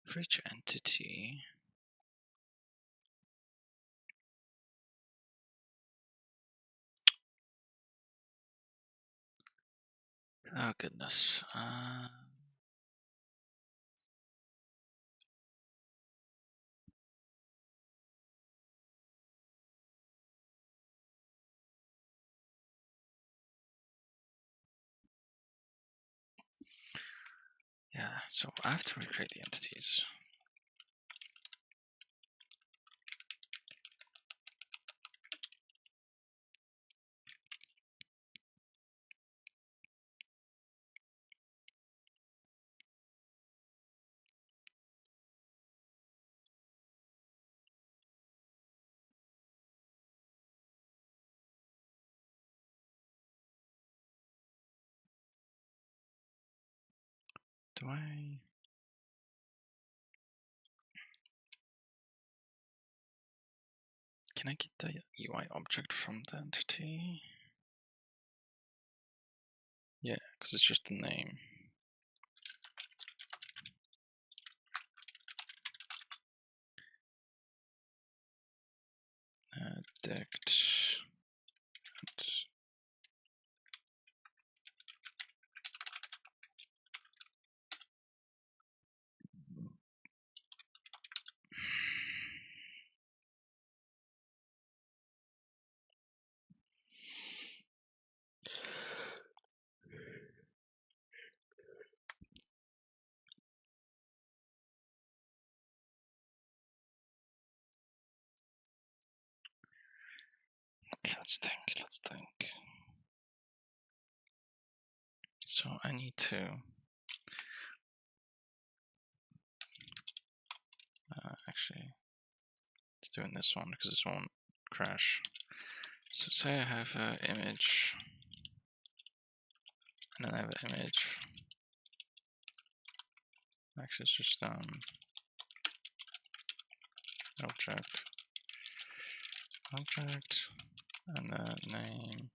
For each entity. Oh goodness. Yeah, so I have to recreate the entities. Do I? Can I get the UI object from the entity? Yeah, because it's just the name. Dect. Okay, let's think. So I need to actually, it's doing this one because this won't crash. So say I have an image, and then I have an image. Actually, it's just object, and the name.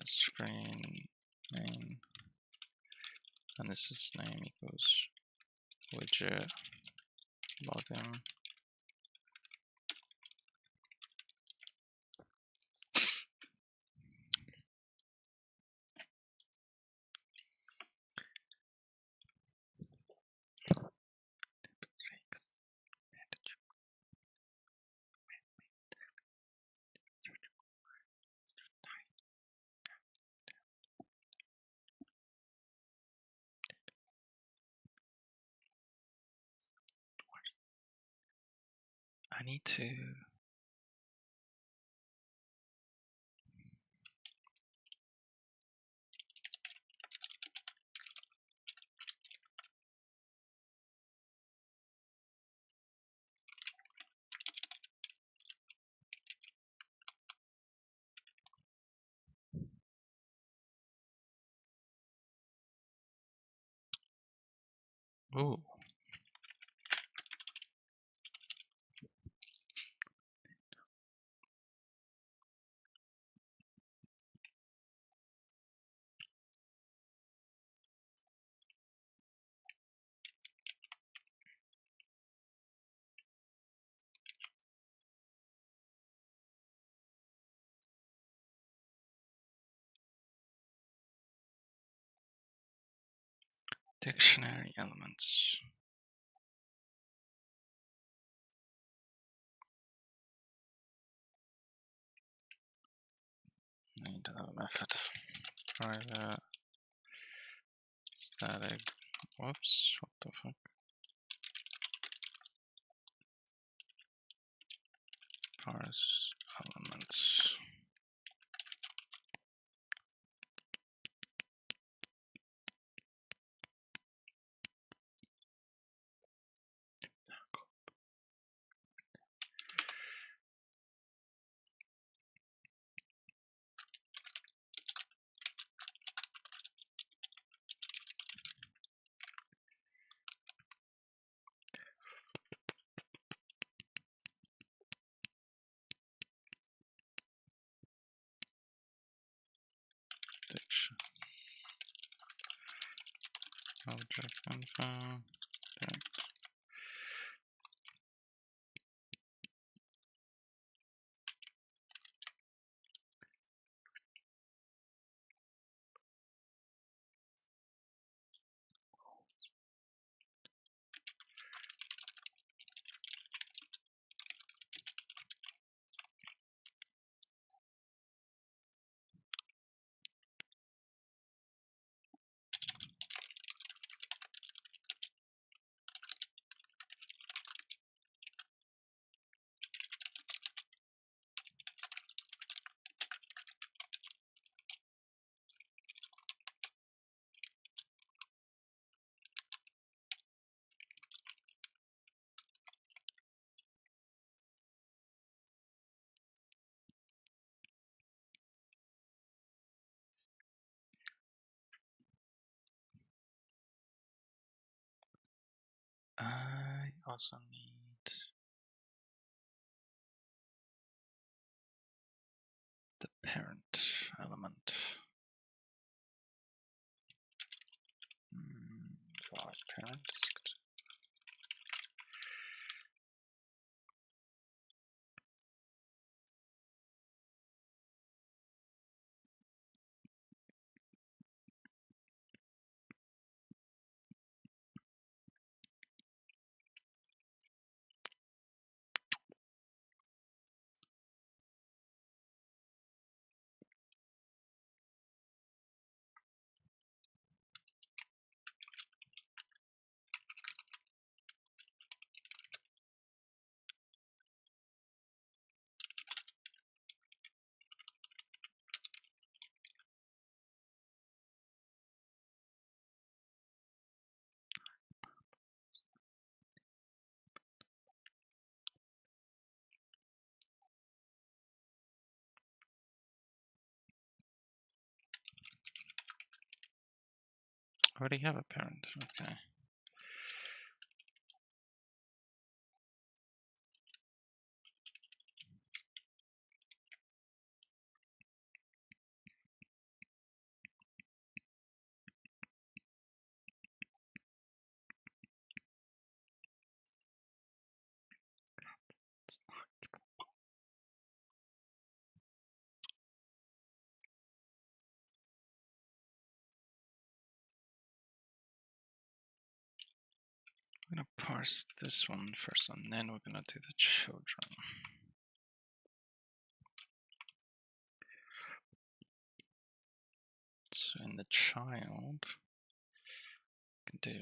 Screen name, and this is name equals widget login. I need to. Ooh. Dictionary elements. I need another method. Private static. Whoops, what the fuck? Parse elements. Diction. Object info. I also need the parent element. Var parent. I already have a parent. Okay. I'm gonna parse this one first, and then we're gonna do the children. So in the child, we can do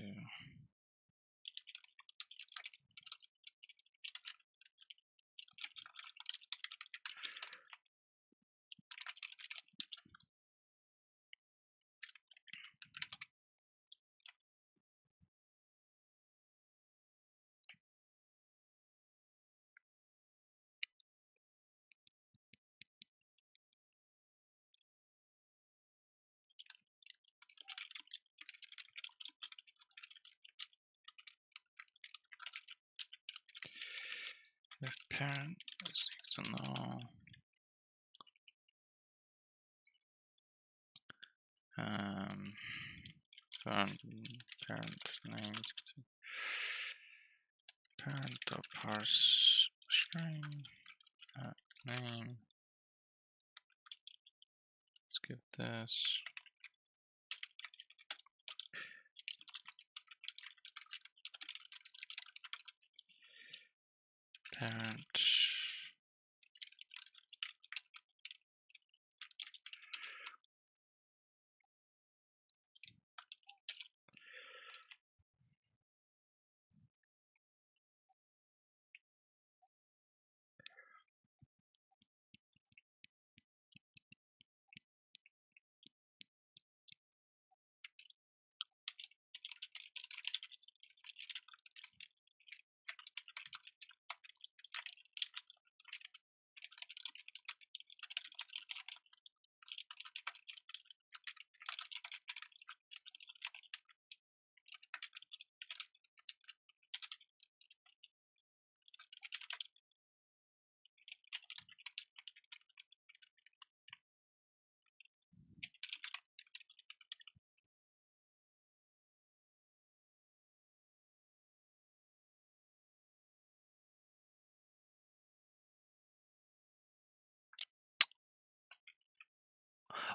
the parent is equal to null. Parent name is equal to parent dot parse string name. Let's give this parent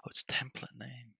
oh, it's template name.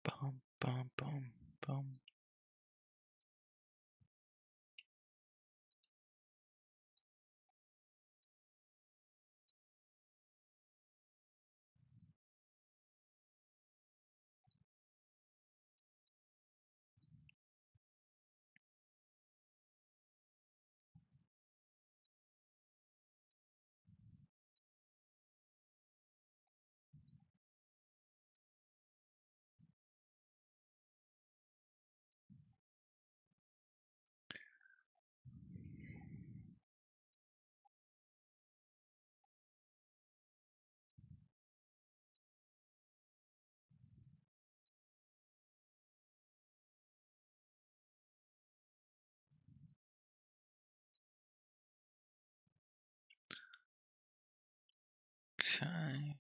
Bum, bum, bum, bum. Okay.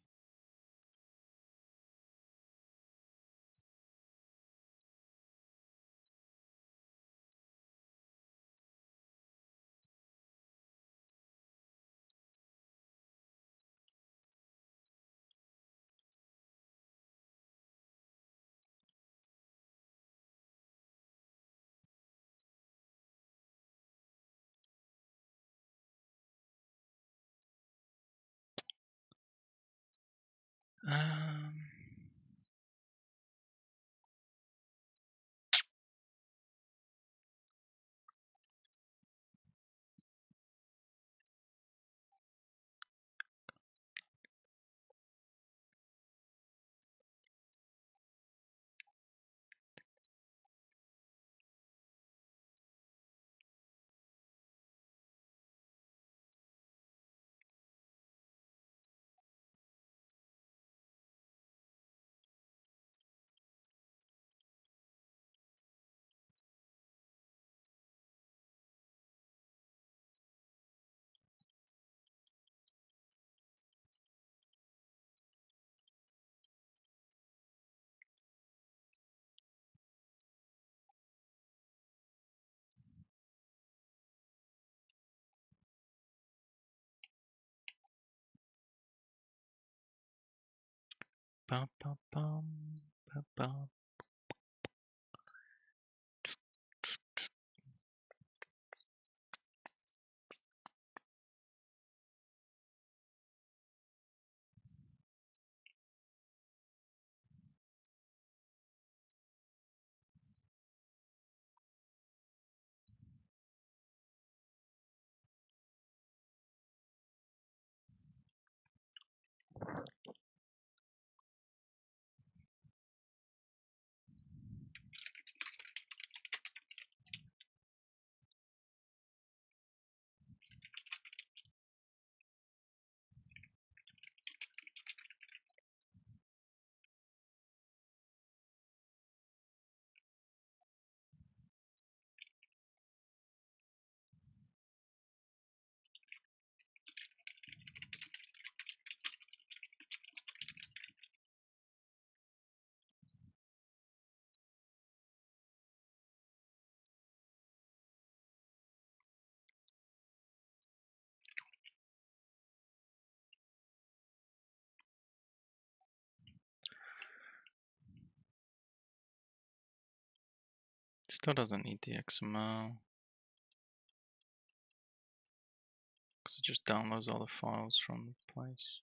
Um, bum, bum, bum, bum, bum. Still doesn't need the XML because it just downloads all the files from the place.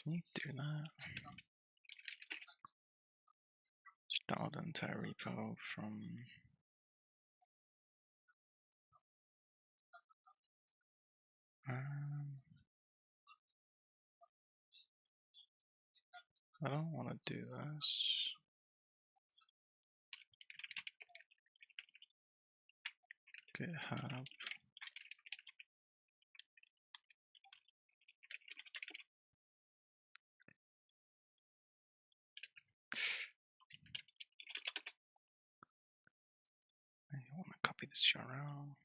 Can you do that? Just download an entire repo from. I don't want to do this. GitHub. I want to copy this URL.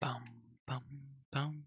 Bum, bum, bum.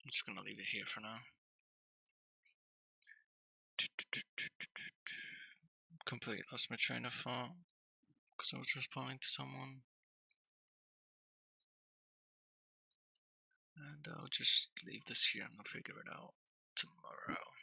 I'm just gonna leave it here for now. Completely lost my train of thought because I was responding to someone. And I'll just leave this here and I'll figure it out tomorrow.